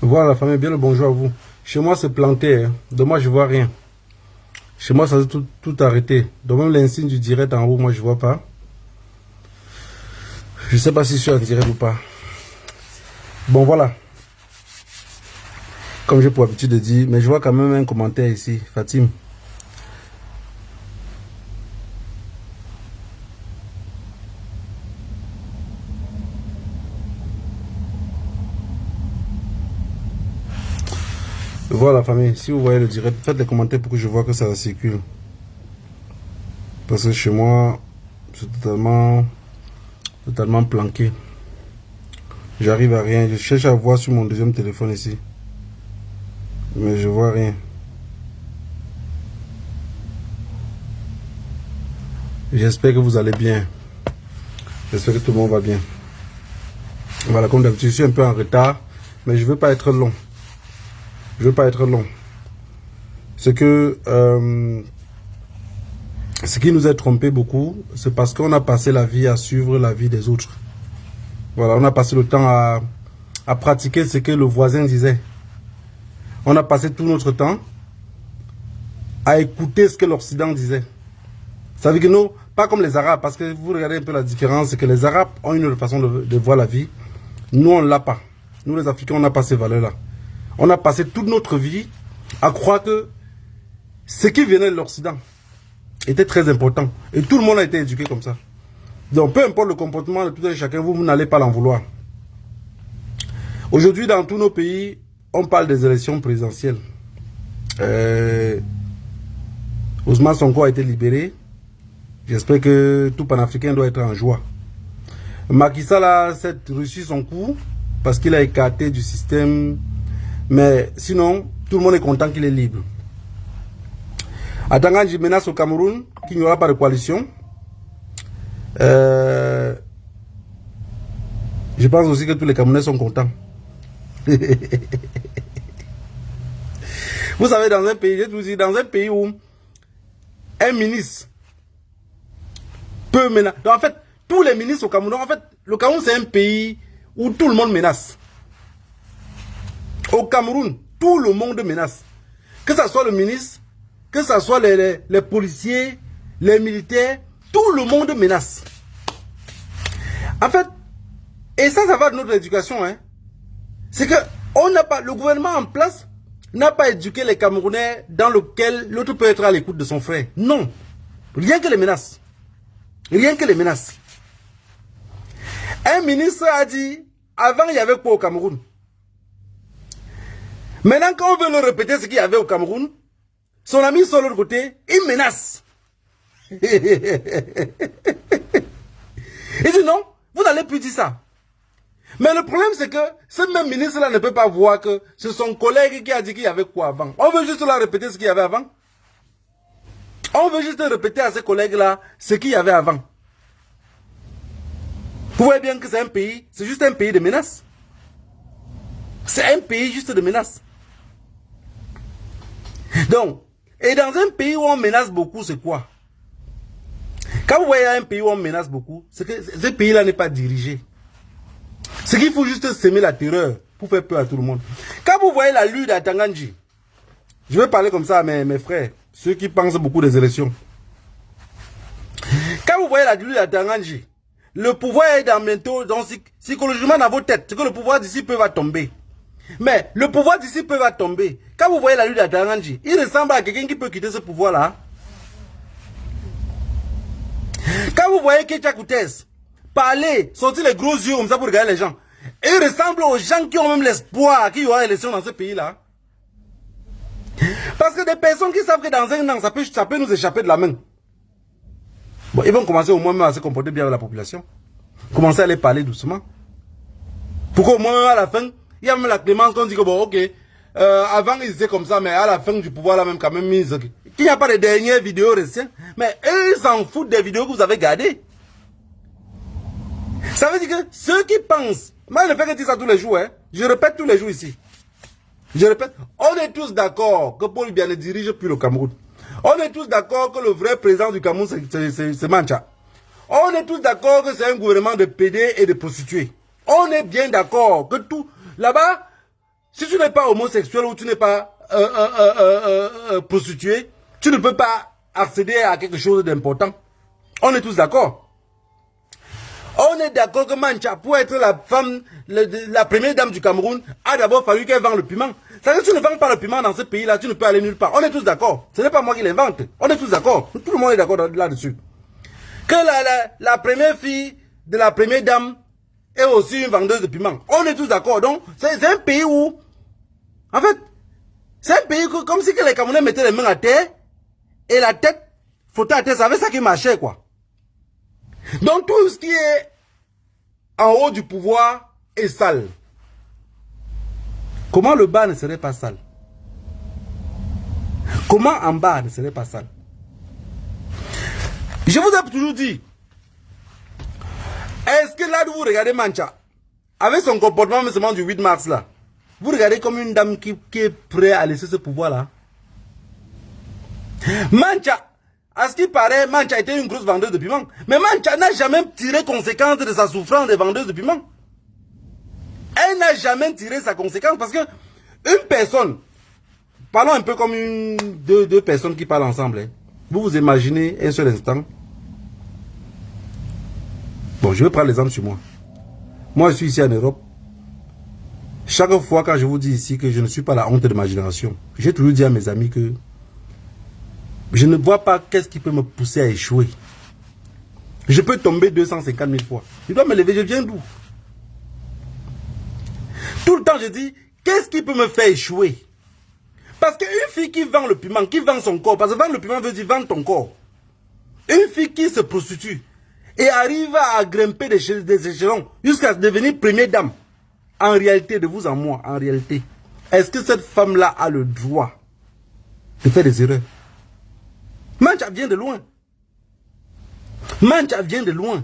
Voilà la famille, bien le bonjour à vous. Chez moi c'est planté, hein. De moi je vois rien. Chez moi ça a tout arrêté. Donc même l'insigne du direct en haut, moi je vois pas. Je sais pas si je suis en direct ou pas. Bon voilà. Comme j'ai pour habitude de dire, mais je vois quand même un commentaire ici, Fatim. Voilà famille, si vous voyez le direct, faites des commentaires pour que je vois que ça circule. Parce que chez moi, c'est totalement planqué. J'arrive à rien. Je cherche à voir sur mon deuxième téléphone ici. Mais je vois rien. J'espère que vous allez bien. J'espère que tout le monde va bien. Voilà, comme d'habitude, je suis un peu en retard. Mais je ne veux pas être long. Je veux pas être long. C'est que ce qui nous a trompé beaucoup, c'est parce qu'on a passé la vie à suivre la vie des autres. Voilà, on a passé le temps à pratiquer ce que le voisin disait. On a passé tout notre temps à écouter ce que l'Occident disait. Ça veut dire que nous, pas comme les Arabes, parce que vous regardez un peu la différence, c'est que les Arabes ont une autre façon de voir la vie. Nous, on ne l'a pas. Nous, les Africains, on n'a pas ces valeurs-là. On a passé toute notre vie à croire que ce qui venait de l'Occident était très important. Et tout le monde a été éduqué comme ça. Donc, peu importe le comportement de tout un chacun, vous n'allez pas l'en vouloir. Aujourd'hui, dans tous nos pays, on parle des élections présidentielles. Ousmane Sonko a été libéré. J'espère que tout panafricain doit être en joie. Macky Sall a reçu son coup parce qu'il a écarté du système. Mais sinon, tout le monde est content qu'il est libre. Atanganji menace au Cameroun qu'il n'y aura pas de coalition. Je pense aussi que tous les Camerounais sont contents. Vous savez, dans un pays, où un ministre peut menacer. En fait, tous les ministres au Cameroun, en fait, le Cameroun c'est un pays où tout le monde menace. Au Cameroun, tout le monde menace. Que ce soit le ministre, que ce soit les policiers, les militaires, tout le monde menace. En fait, et ça va de notre éducation, hein. C'est que le gouvernement en place n'a pas éduqué les Camerounais dans lequel l'autre peut être à l'écoute de son frère. Non. Rien que les menaces. Rien que les menaces. Un ministre a dit, avant il y avait quoi au Cameroun? Maintenant, quand on veut le répéter ce qu'il y avait au Cameroun, son ami sur l'autre côté, il menace. Il dit non, vous n'allez plus dire ça. Mais le problème, c'est que ce même ministre-là ne peut pas voir que c'est son collègue qui a dit qu'il y avait quoi avant. On veut juste leur répéter ce qu'il y avait avant. On veut juste répéter à ces collègues-là ce qu'il y avait avant. Vous voyez bien que c'est un pays, c'est juste un pays de menaces. C'est un pays juste de menaces. Donc, et dans un pays où on menace beaucoup, c'est quoi? Quand vous voyez un pays où on menace beaucoup, c'est que ce pays-là n'est pas dirigé. C'est qu'il faut juste semer la terreur pour faire peur à tout le monde. Quand vous voyez la lutte à Tanganji, je vais parler comme ça à mes frères, ceux qui pensent beaucoup des élections. Quand vous voyez la lutte à Tanganji, le pouvoir est dans bientôt, donc psychologiquement dans vos têtes, c'est que le pouvoir d'ici peut va tomber. Mais le pouvoir d'ici peut va tomber. Quand vous voyez la lutte à Tanganji, il ressemble à quelqu'un qui peut quitter ce pouvoir-là. Quand vous voyez Ketia Koutès parler, sortir les gros yeux comme ça pour regarder les gens, et il ressemble aux gens qui ont même l'espoir qu'il y aura élection dans ce pays-là. Parce que des personnes qui savent que dans un an, ça peut nous échapper de la main. Bon, ils vont commencer au moins même à se comporter bien avec la population. Commencer à les parler doucement. Pourquoi au moins à la fin, il y a même la clémence qu'on dit que bon, ok, avant ils étaient comme ça, mais à la fin du pouvoir là même quand même, il n'y a pas de dernières vidéos récentes, mais eux ils s'en foutent des vidéos que vous avez gardées. Ça veut dire que ceux qui pensent, moi je ne fais que dire ça tous les jours, hein, je répète tous les jours ici. Je répète, on est tous d'accord que Paul Biya ne dirige plus le Cameroun. On est tous d'accord que le vrai président du Cameroun c'est Mancha. On est tous d'accord que c'est un gouvernement de PD et de prostituées. On est bien d'accord que tout, là-bas, Si tu n'es pas homosexuel ou tu n'es pas prostitué, tu ne peux pas accéder à quelque chose d'important. On est tous d'accord. On est d'accord que Mancha, pour être la femme, la première dame du Cameroun, a d'abord fallu qu'elle vende le piment. Ça veut dire que tu ne vends pas le piment dans ce pays-là, tu ne peux aller nulle part. On est tous d'accord. Ce n'est pas moi qui l'invente. On est tous d'accord. Tout le monde est d'accord là-dessus. Que la première fille de la première dame est aussi une vendeuse de piment. On est tous d'accord. Donc, c'est un pays où, en fait, c'est un pays comme si que les Camerounais mettaient les mains à terre et la tête frottait à terre. Ça avait ça qui marchait, quoi. Donc, tout ce qui est en haut du pouvoir est sale. Comment le bas ne serait pas sale? Comment en bas ne serait pas sale? Je vous ai toujours dit, est-ce que là où vous regardez Mancha, avec son comportement seulement du 8 mars là, vous regardez comme une dame qui est prête à laisser ce pouvoir là? Mancha, à ce qui paraît, Mancha était une grosse vendeuse de piment. Mais Mancha n'a jamais tiré conséquence de sa souffrance de vendeuse de piment. Elle n'a jamais tiré sa conséquence parce que une personne, parlons un peu comme deux personnes qui parlent ensemble. Hein. Vous vous imaginez un seul instant. Bon, je vais prendre l'exemple sur moi. Moi, je suis ici en Europe. Chaque fois quand je vous dis ici que je ne suis pas la honte de ma génération, j'ai toujours dit à mes amis que je ne vois pas qu'est-ce qui peut me pousser à échouer. Je peux tomber 250 000 fois. Je dois me lever, je viens d'où? Tout le temps, je dis, qu'est-ce qui peut me faire échouer? Parce qu'une fille qui vend le piment, qui vend son corps, parce que vendre le piment veut dire vendre ton corps. Une fille qui se prostitue et arrive à grimper des échelons jusqu'à devenir première dame. En réalité, de vous en moi, en réalité, est-ce que cette femme-là a le droit de faire des erreurs? Mancha vient de loin. Mancha vient de loin.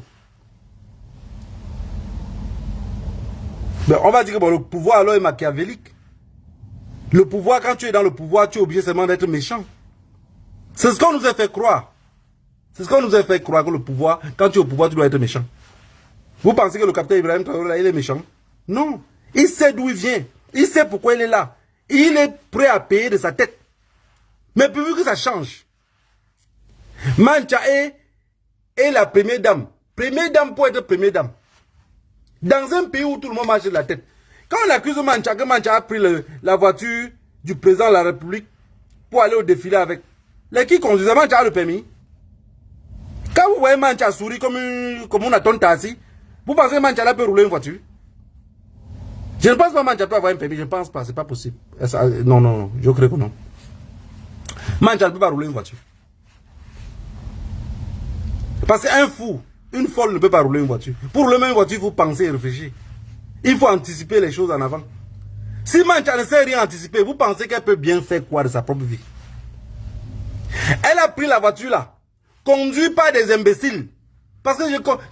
Ben, on va dire que bon, le pouvoir alors est machiavélique. Le pouvoir, quand tu es dans le pouvoir, tu es obligé seulement d'être méchant. C'est ce qu'on nous a fait croire. C'est ce qu'on nous a fait croire que le pouvoir, quand tu es au pouvoir, tu dois être méchant. Vous pensez que le capitaine Ibrahim Traoré, il est méchant? Non. Il sait d'où il vient. Il sait pourquoi il est là. Il est prêt à payer de sa tête. Mais pourvu que ça change. Mancha est la première dame. Première dame pour être première dame. Dans un pays où tout le monde marche de la tête. Quand on accuse Mancha, que Mancha a pris la voiture du président de la République pour aller au défilé avec. Les qui conduisaient, Mancha a le permis. Quand vous voyez Mancha sourire comme on attend tassi, vous pensez que Mancha peut rouler une voiture? Je ne pense pas que Mancha peut avoir un permis, je ne pense pas, c'est pas possible. Non, non, je crois que non. Mancha ne peut pas rouler une voiture. Parce qu'un fou, une folle ne peut pas rouler une voiture. Pour rouler une voiture, il faut penser et réfléchir. Il faut anticiper les choses en avant. Si Mancha ne sait rien anticiper, vous pensez qu'elle peut bien faire quoi de sa propre vie? Elle a pris la voiture là, conduite par des imbéciles. Parce que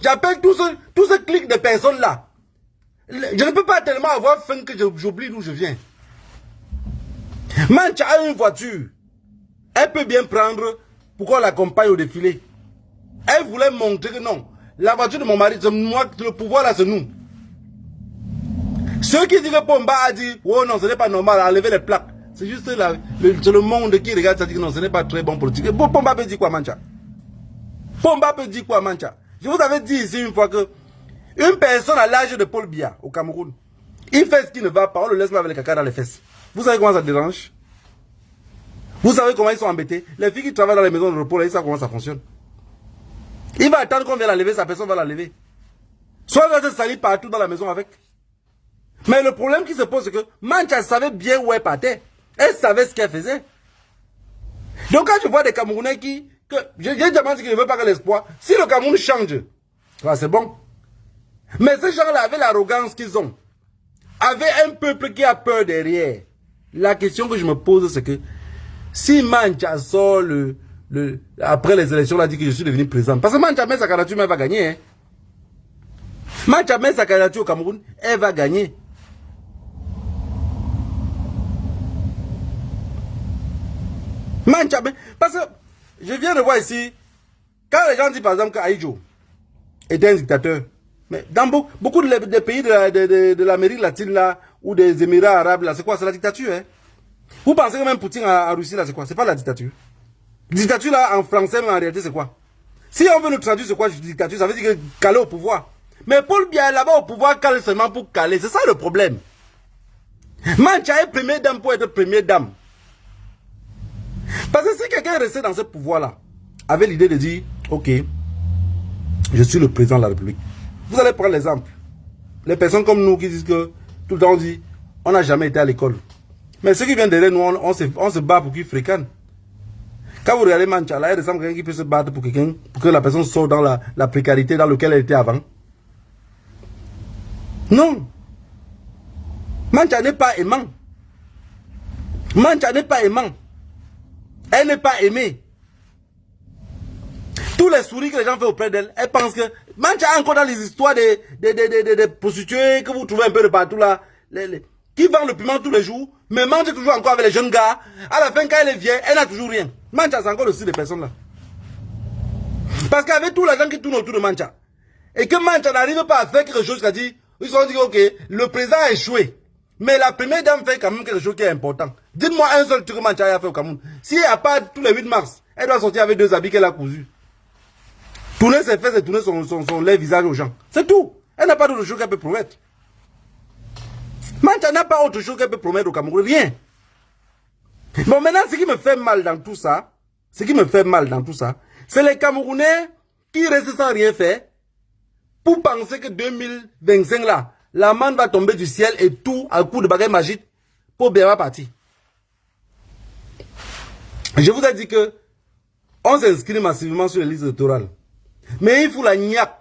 j'appelle tout ce clic de personnes là. Je ne peux pas tellement avoir faim que j'oublie d'où je viens. Mancha a une voiture. Elle peut bien prendre pour qu'on l'accompagne au défilé. Elle voulait montrer que non. La voiture de mon mari, c'est moi, le pouvoir là, c'est nous. Ceux qui disent que Pomba a dit, oh non, ce n'est pas normal, enlever les plaques. C'est juste le monde qui regarde ça, dit que non, ce n'est pas très bon politique. Pomba peut dire quoi, Mancha? Pomba peut dire quoi, Mancha? Je vous avais dit ici une fois que une personne à l'âge de Paul Biya au Cameroun, il fait ce qui ne va pas, on le laisse avec les caca dans les fesses. Vous savez comment ça dérange? Vous savez comment ils sont embêtés? Les filles qui travaillent dans les maisons de repos, là, ils savent comment ça fonctionne. Il va attendre qu'on vienne la lever, sa personne va la lever. Soit elle va se salir partout dans la maison avec. Mais le problème qui se pose, c'est que Mancha savait bien où elle partait. Elle savait ce qu'elle faisait. Donc quand je vois des Camerounais j'ai déjà dit que je ne veux pas que l'espoir. Si le Cameroun change, c'est bon. Mais ces gens-là, avec l'arrogance qu'ils ont, avec un peuple qui a peur derrière, la question que je me pose, c'est que si Mancha sort après les élections, là, dit que je suis devenu président. Parce que Mancha met sa candidature, mais elle va gagner. Hein. Mancha met sa candidature au Cameroun, elle va gagner. Mancha, parce que je viens de voir ici, quand les gens disent par exemple qu'Aïdjo était un dictateur, Mais dans beaucoup de pays de l'Amérique latine, là, ou des Émirats arabes, là, c'est quoi? C'est la dictature, hein? Vous pensez que même Poutine en Russie, là, c'est quoi? C'est pas la dictature. Dictature, là, en français, mais en réalité, c'est quoi? Si on veut nous traduire c'est quoi dictature, ça veut dire que caler au pouvoir. Mais Paul Biya là-bas au pouvoir cale seulement pour caler. C'est ça le problème. Mancha est première dame pour être première dame. Parce que si quelqu'un restait dans ce pouvoir-là, avait l'idée de dire, ok, je suis le président de la République. Vous allez prendre l'exemple. Les personnes comme nous qui disent que, tout le temps on dit, on n'a jamais été à l'école. Mais ceux qui viennent derrière nous, on se bat pour qu'ils fréquentent. Quand vous regardez Mancha, là, il ressemble à quelqu'un qui peut se battre pour quelqu'un, pour que la personne sorte dans la précarité dans laquelle elle était avant. Non. Mancha n'est pas aimant. Mancha n'est pas aimant. Elle n'est pas aimée. Tous les souris que les gens font auprès d'elle, elle pense que Mancha est encore dans les histoires des prostituées que vous trouvez un peu de partout là, qui vendent le piment tous les jours, mais mange toujours encore avec les jeunes gars. À la fin, quand elle est vieille, elle n'a toujours rien. Mancha, c'est encore le style de personnes là. Parce qu'avec tous les gens qui tournent autour de Mancha, et que Mancha n'arrive pas à faire quelque chose qui a dit, ils se sont dit, ok, le président a échoué. Mais la première dame fait quand même quelque chose qui est important. Dites-moi un seul truc que Mancha a fait au Cameroun. Si à part tous les 8 mars, elle doit sortir avec 2 habits qu'elle a cousus. Tourner ses fesses et tourner son lait visage aux gens. C'est tout. Elle n'a pas d'autre chose qu'elle peut promettre. Mancha n'a pas autre chose qu'elle peut promettre au Cameroun. Rien. Bon, maintenant, ce qui me fait mal dans tout ça, c'est les Camerounais qui restent sans rien faire pour penser que 2025 là, la manne va tomber du ciel et tout à coup de baguette magique pour bien partir. Je vous ai dit que on s'inscrit massivement sur les listes électorales. Mais il faut la niaque.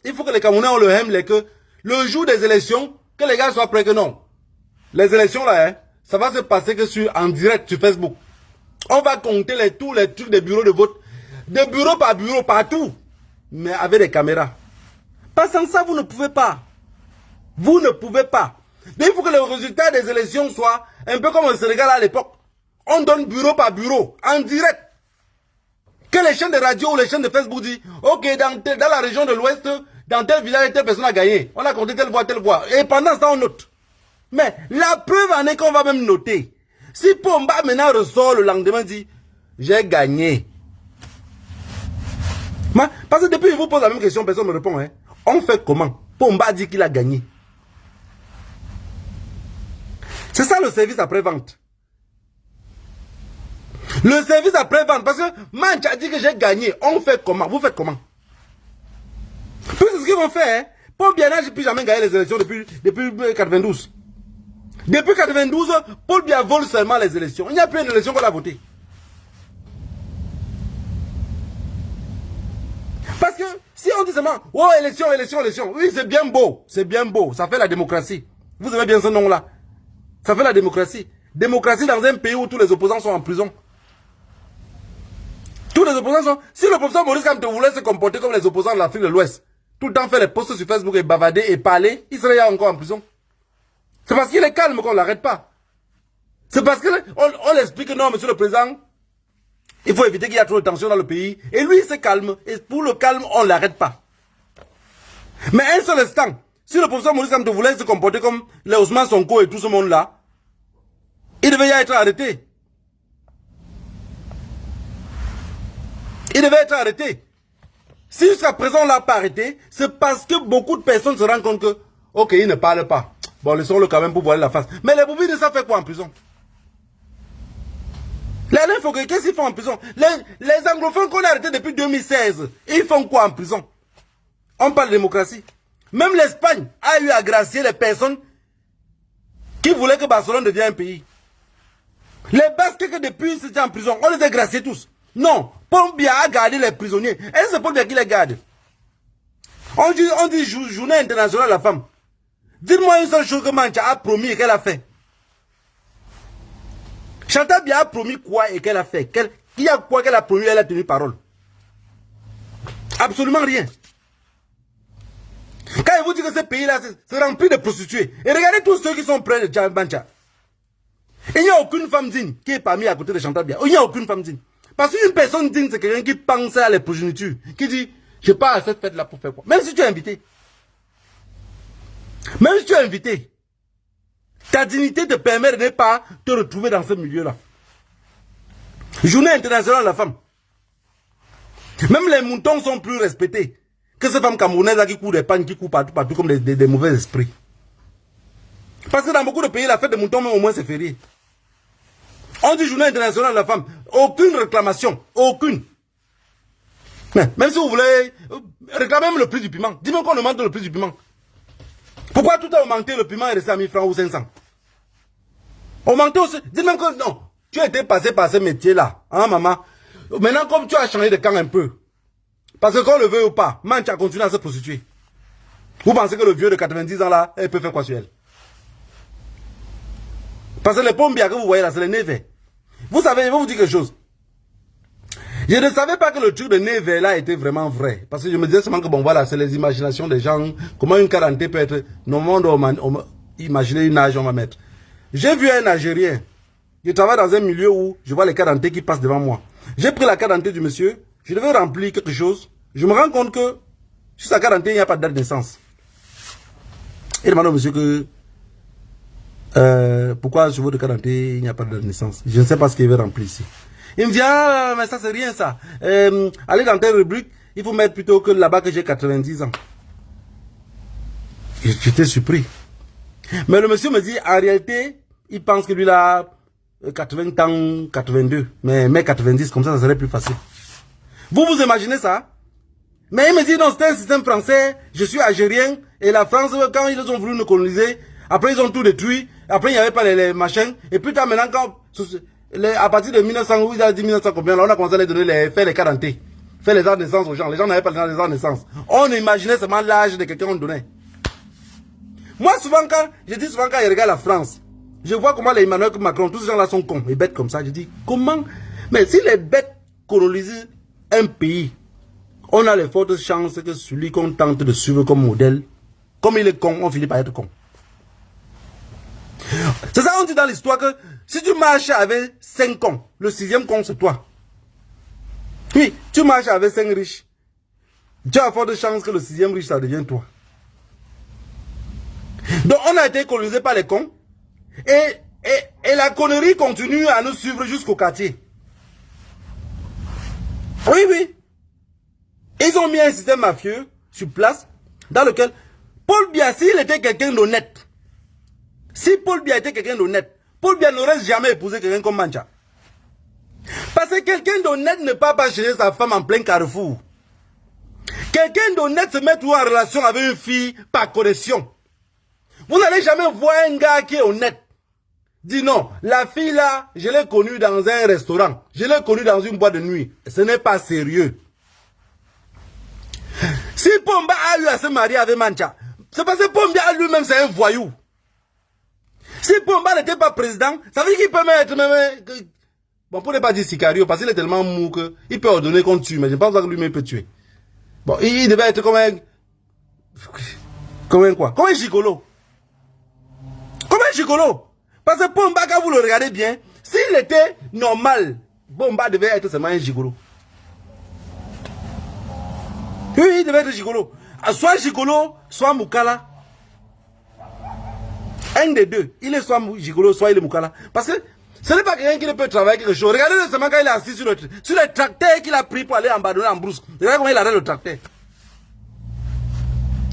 Il faut que les Camerounais ont le hem, que le jour des élections, que les gars soient prêts que non. Les élections là, hein, ça va se passer que en direct sur Facebook. On va compter tous les trucs des bureaux de vote. De bureau par bureau, partout. Mais avec des caméras. Pas sans ça, vous ne pouvez pas. Vous ne pouvez pas. Mais il faut que le résultat des élections soit un peu comme au Sénégal à l'époque. On donne bureau par bureau, en direct. Que les chaînes de radio ou les chaînes de Facebook disent, ok, dans la région de l'Ouest, dans tel village, telle personne a gagné. On a compté telle voix. Et pendant ce temps, on note. Mais la preuve en est qu'on va même noter. Si Pomba maintenant ressort le lendemain dit, j'ai gagné. Parce que depuis, il vous pose la même question, personne ne me répond. Hein. On fait comment? Pomba dit qu'il a gagné. C'est ça le service après-vente. Le service après-vente, parce que Mancha a dit que j'ai gagné. On fait comment? Vous faites comment? Puis c'est ce qu'ils vont faire. Hein. Paul Biya n'a jamais gagné les élections depuis 92. Depuis 92, Paul Biya vole seulement les élections. Il n'y a plus une élection qu'on a votée. Parce que si on dit seulement, oh, élection, oui, c'est bien beau. C'est bien beau. Ça fait la démocratie. Vous aimez bien ce nom-là. Ça fait la démocratie. Démocratie dans un pays où tous les opposants sont en prison. Tous les opposants sont... Si le professeur Maurice Kamto voulait se comporter comme les opposants de l'Afrique de l'Ouest, tout le temps faire les posts sur Facebook et bavader et parler, il serait encore en prison. C'est parce qu'il est calme qu'on ne l'arrête pas. C'est parce qu'on l'explique que non, monsieur le président, il faut éviter qu'il y ait trop de tension dans le pays. Et lui, il se calme. Et pour le calme, on ne l'arrête pas. Mais un seul instant, si le professeur Maurice Kamto voulait se comporter comme les Ousmane Sonko et tout ce monde-là, il devait y être arrêté. Il devait être arrêté. Si jusqu'à présent on ne l'a pas arrêté, c'est parce que beaucoup de personnes se rendent compte que, ok, il ne parle pas. Bon, laissons-le quand même pour voir la face. Mais les boubis de ça fait quoi en prison? Les Lymphogues, qu'est-ce qu'ils font en prison? Les anglophones qu'on a arrêtés depuis 2016, ils font quoi en prison? On parle de démocratie. Même l'Espagne a eu à gracier les personnes qui voulaient que Barcelone devienne un pays. Les Basques que depuis c'était en prison, on les a graciés tous. Non, Paul Biya a gardé les prisonniers. Et c'est Paul Biya qui les garde. On dit journée internationale de la femme. Dites-moi une seule chose que Mancha a promis et qu'elle a fait. Chantal Biya a promis quoi et qu'elle a fait? Il y a quoi qu'elle a promis et elle a tenu parole? Absolument rien. Quand il vous dit que ce pays-là, c'est rempli de prostituées. Et regardez tous ceux qui sont près de Mancha. Il n'y a aucune femme digne qui est parmi à côté de Chantal Biya. Il n'y a aucune femme digne. Parce qu'une personne digne, c'est quelqu'un qui pense à la progéniture. Qui dit, je pars à cette fête-là pour faire quoi? Même si tu es invité. Même si tu es invité, ta dignité te permet de ne pas te retrouver dans ce milieu-là. Journée internationale de la femme. Même les moutons sont plus respectés que ces femmes camerounaises qui courent des pannes, qui courent partout comme des mauvais esprits. Parce que dans beaucoup de pays, la fête des moutons, même au moins, c'est férié. On dit journée internationale de la femme. Aucune réclamation. Aucune. Mais même si vous voulez réclamer même le prix du piment. Dis-moi qu'on augmente le prix du piment. Pourquoi tout a augmenté, le piment est resté à 1000 francs ou 500? Augmenté aussi. Dis-moi que non. Tu as été passé par ce métier-là. Hein, maman? Maintenant, comme tu as changé de camp un peu. Parce que qu'on le veut ou pas, man, tu as continué à se prostituer. Vous pensez que le vieux de 90 ans là, elle peut faire quoi sur elle? Parce que les pombiers que vous voyez là, c'est les névés. Vous savez, je vais vous dire quelque chose. Je ne savais pas que le truc de névé là était vraiment vrai. Parce que je me disais seulement que bon voilà, c'est les imaginations des gens. Comment une quarantaine peut être... Normalement, on imaginer une âge, on va mettre. J'ai vu un Algérien. Je travaille dans un milieu où je vois les quarantaines qui passent devant moi. J'ai pris la quarantaine du monsieur. Je devais remplir quelque chose. Je me rends compte que sur sa quarantaine, il n'y a pas de date de naissance. Il demande au monsieur que pourquoi sur votre quarantaine, il n'y a pas de date de naissance. Je ne sais pas ce qu'il veut remplir ici. Il me dit, ah, mais ça c'est rien ça. Allez dans telle rubrique, il faut mettre plutôt que là-bas que j'ai 90 ans. J'étais surpris. Mais le monsieur me dit, en réalité, il pense que lui là, 80 ans, 82. Mais 90, comme ça serait plus facile. Vous vous imaginez ça? Mais il me dit, non, c'est un système français, je suis algérien, et la France, quand ils ont voulu nous coloniser, après ils ont tout détruit, après il n'y avait pas les machins, et plus tard maintenant, quand, à partir de 1900, où ils ont dit 1900 combien, là, on a commencé à les donner faire les quarantés, faire les ans de naissance aux gens. Les gens n'avaient pas les ans de naissance. On imaginait seulement l'âge de quelqu'un qu'on donnait. Moi, souvent, je dis souvent quand je regarde la France, je vois comment les Emmanuel Macron, tous ces gens-là sont cons et bêtes comme ça. Je dis, comment? Mais si les bêtes colonisent un pays, on a les fortes chances que celui qu'on tente de suivre comme modèle, comme il est con, on finit par être con. C'est ça qu'on dit dans l'histoire que si tu marches avec 5 cons, le 6e con c'est toi. Oui, tu marches avec 5 riches, tu as forte chance que le 6e riche ça devient toi. Donc on a été colonisé par les cons et la connerie continue à nous suivre jusqu'au quartier. Oui, oui. Ils ont mis un système mafieux sur place dans lequel Paul Biya, s'il était quelqu'un d'honnête, si Paul Biya était quelqu'un d'honnête, Paul Biya n'aurait jamais épousé quelqu'un comme Mancha. Parce que quelqu'un d'honnête ne peut pas chérir sa femme en plein carrefour. Quelqu'un d'honnête se met toujours en relation avec une fille par connexion. Vous n'allez jamais voir un gars qui est honnête. Dis non, la fille là, je l'ai connue dans un restaurant. Je l'ai connue dans une boîte de nuit. Ce n'est pas sérieux. Si Pomba a eu à se marier avec Mancha, c'est parce que Pomba lui-même c'est un voyou. Si Pomba n'était pas président, ça veut dire qu'il peut mettre même... Bon, pour ne pas dire sicario, parce qu'il est tellement mou qu'il peut ordonner qu'on tue, mais je ne pense pas que lui-même peut tuer. Bon, il devait être comme un... Comme un quoi? Comme un gigolo. Comme un gigolo. Parce que Pomba, quand vous le regardez bien, s'il était normal, Pomba devait être seulement un gigolo. Oui, il devait être gigolo. Soit gigolo, soit Moukala. Un des deux. Il est soit gigolo, soit il est Moukala. Parce que ce n'est pas quelqu'un qui ne peut travailler quelque chose. Regardez seulement quand il est assis sur le tracteur qu'il a pris pour aller abandonner en brousse. Regardez comment il arrête le tracteur.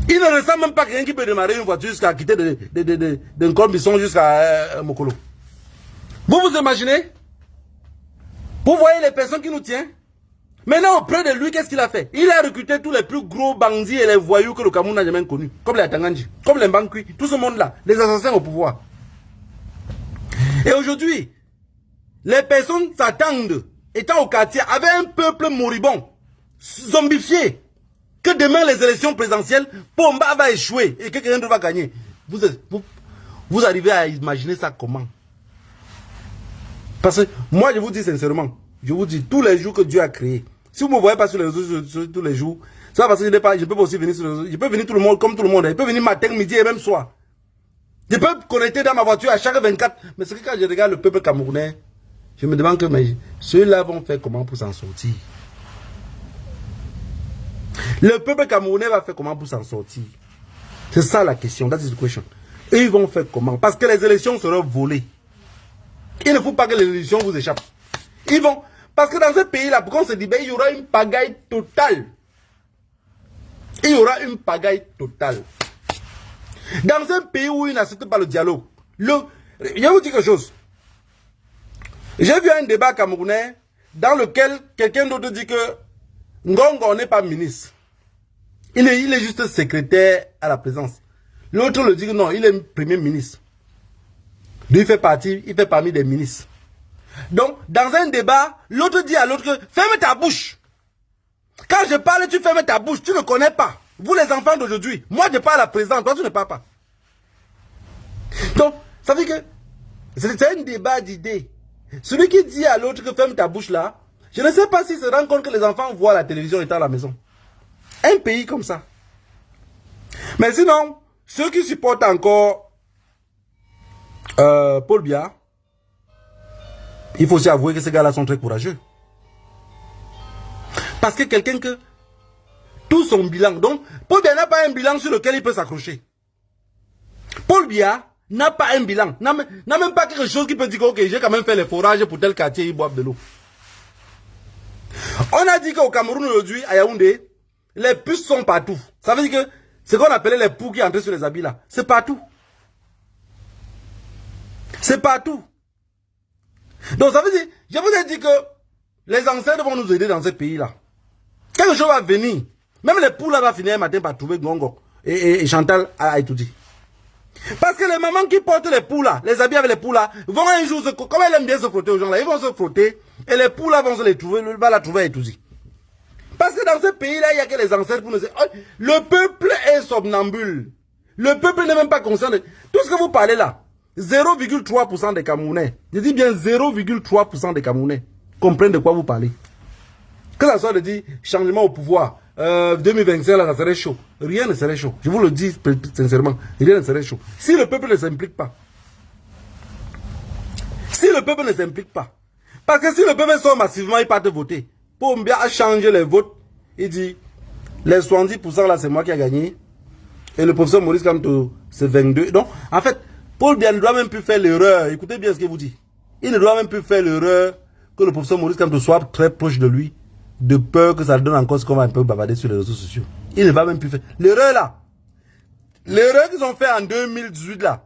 Il ne ressemble même pas quelqu'un qui peut démarrer une voiture jusqu'à quitter d'un Corbisson jusqu'à Mokolo. Vous vous imaginez? Vous voyez les personnes qui nous tiennent? Maintenant, auprès de lui, qu'est-ce qu'il a fait? Il a recruté tous les plus gros bandits et les voyous que le Cameroun n'a jamais connus. Comme les Atanganji, comme les Bankui, tout ce monde-là, les assassins au pouvoir. Et aujourd'hui, les personnes s'attendent, étant au quartier, avec un peuple moribond, zombifié, que demain les élections présidentielles, Pomba va échouer et que quelqu'un d'autre va gagner. Vous arrivez à imaginer ça comment? Parce que moi, je vous dis sincèrement, je vous dis, tous les jours que Dieu a créé, si vous ne me voyez pas sur les réseaux tous les jours, c'est parce que je peux aussi venir sur les réseaux. Je peux venir tout le monde comme tout le monde. Je peux venir matin, midi et même soir. Je peux connecter dans ma voiture à chaque 24. Mais c'est que quand je regarde le peuple camerounais, je me demande que ceux-là vont faire comment pour s'en sortir. Le peuple camerounais va faire comment pour s'en sortir. C'est ça la question. That is the question. Et ils vont faire comment? Parce que les élections seront volées. Il ne faut pas que les élections vous échappent. Ils vont... Parce que dans ce pays-là, pourquoi on se dit, ben, il y aura une pagaille totale. Il y aura une pagaille totale. Dans un pays où ils n'acceptent pas le dialogue, je vais vous dire quelque chose. J'ai vu un débat camerounais dans lequel quelqu'un d'autre dit que Ngongo n'est pas ministre. Il est juste secrétaire à la présidence. L'autre le dit que non, il est premier ministre. Lui, il fait parmi des ministres. Donc, dans un débat, l'autre dit à l'autre que ferme ta bouche. Quand je parle, tu fermes ta bouche. Tu ne connais pas. Vous, les enfants d'aujourd'hui. Moi, je parle à la présidente. Toi, tu ne parles pas. Donc, ça veut dire que c'est un débat d'idées. Celui qui dit à l'autre que ferme ta bouche là, je ne sais pas s'il se rend compte que les enfants voient la télévision étant à la maison. Un pays comme ça. Mais sinon, ceux qui supportent encore Paul Biya, il faut aussi avouer que ces gars-là sont très courageux. Parce que quelqu'un que tout son bilan, donc Paul Biya n'a pas un bilan sur lequel il peut s'accrocher. Paul Biya n'a pas un bilan, n'a même pas quelque chose qui peut dire que ok, j'ai quand même fait les forages pour tel quartier, ils boivent de l'eau. On a dit qu'au Cameroun aujourd'hui, à Yaoundé, les puces sont partout. Ça veut dire que ce qu'on appelait les poux qui entraient sur les habits là, c'est partout. C'est partout. Donc ça veut dire, je vous ai dit que les ancêtres vont nous aider dans ce pays-là. Quelque chose va venir. Même les poules là vont finir un matin par trouver Ngongo et Chantal à Aïtoudi. Parce que les mamans qui portent les poules là, les habits avec les poules là, vont un jour, comme elles aiment bien se frotter aux gens là, ils vont se frotter et les poules là vont se les trouver, va la trouver à Aïtoudi. Parce que dans ce pays-là, il n'y a que les ancêtres pour nous dire, oh, le peuple est somnambule. Le peuple n'est même pas conscient de... Tout ce que vous parlez là, 0,3% des Camerounais, je dis bien 0,3% des Camerounais comprennent de quoi vous parlez. Que ça soit de dire changement au pouvoir, 2025 là, ça serait chaud. Rien ne serait chaud. Je vous le dis sincèrement, rien ne serait chaud. Si le peuple ne s'implique pas. Si le peuple ne s'implique pas. Parce que si le peuple sort massivement, il part voter. Pour bien changer les votes, il dit, les 70% là, c'est moi qui ai gagné. Et le professeur Maurice Kamto, c'est 22. Donc, en fait, Paul Biya ne doit même plus faire l'erreur. Écoutez bien ce qu'il vous dit. Il ne doit même plus faire l'erreur que le professeur Maurice Kamto soit très proche de lui, de peur que ça donne encore ce qu'on va un peu bavarder sur les réseaux sociaux. Il ne va même plus faire. L'erreur là, l'erreur qu'ils ont fait en 2018 là,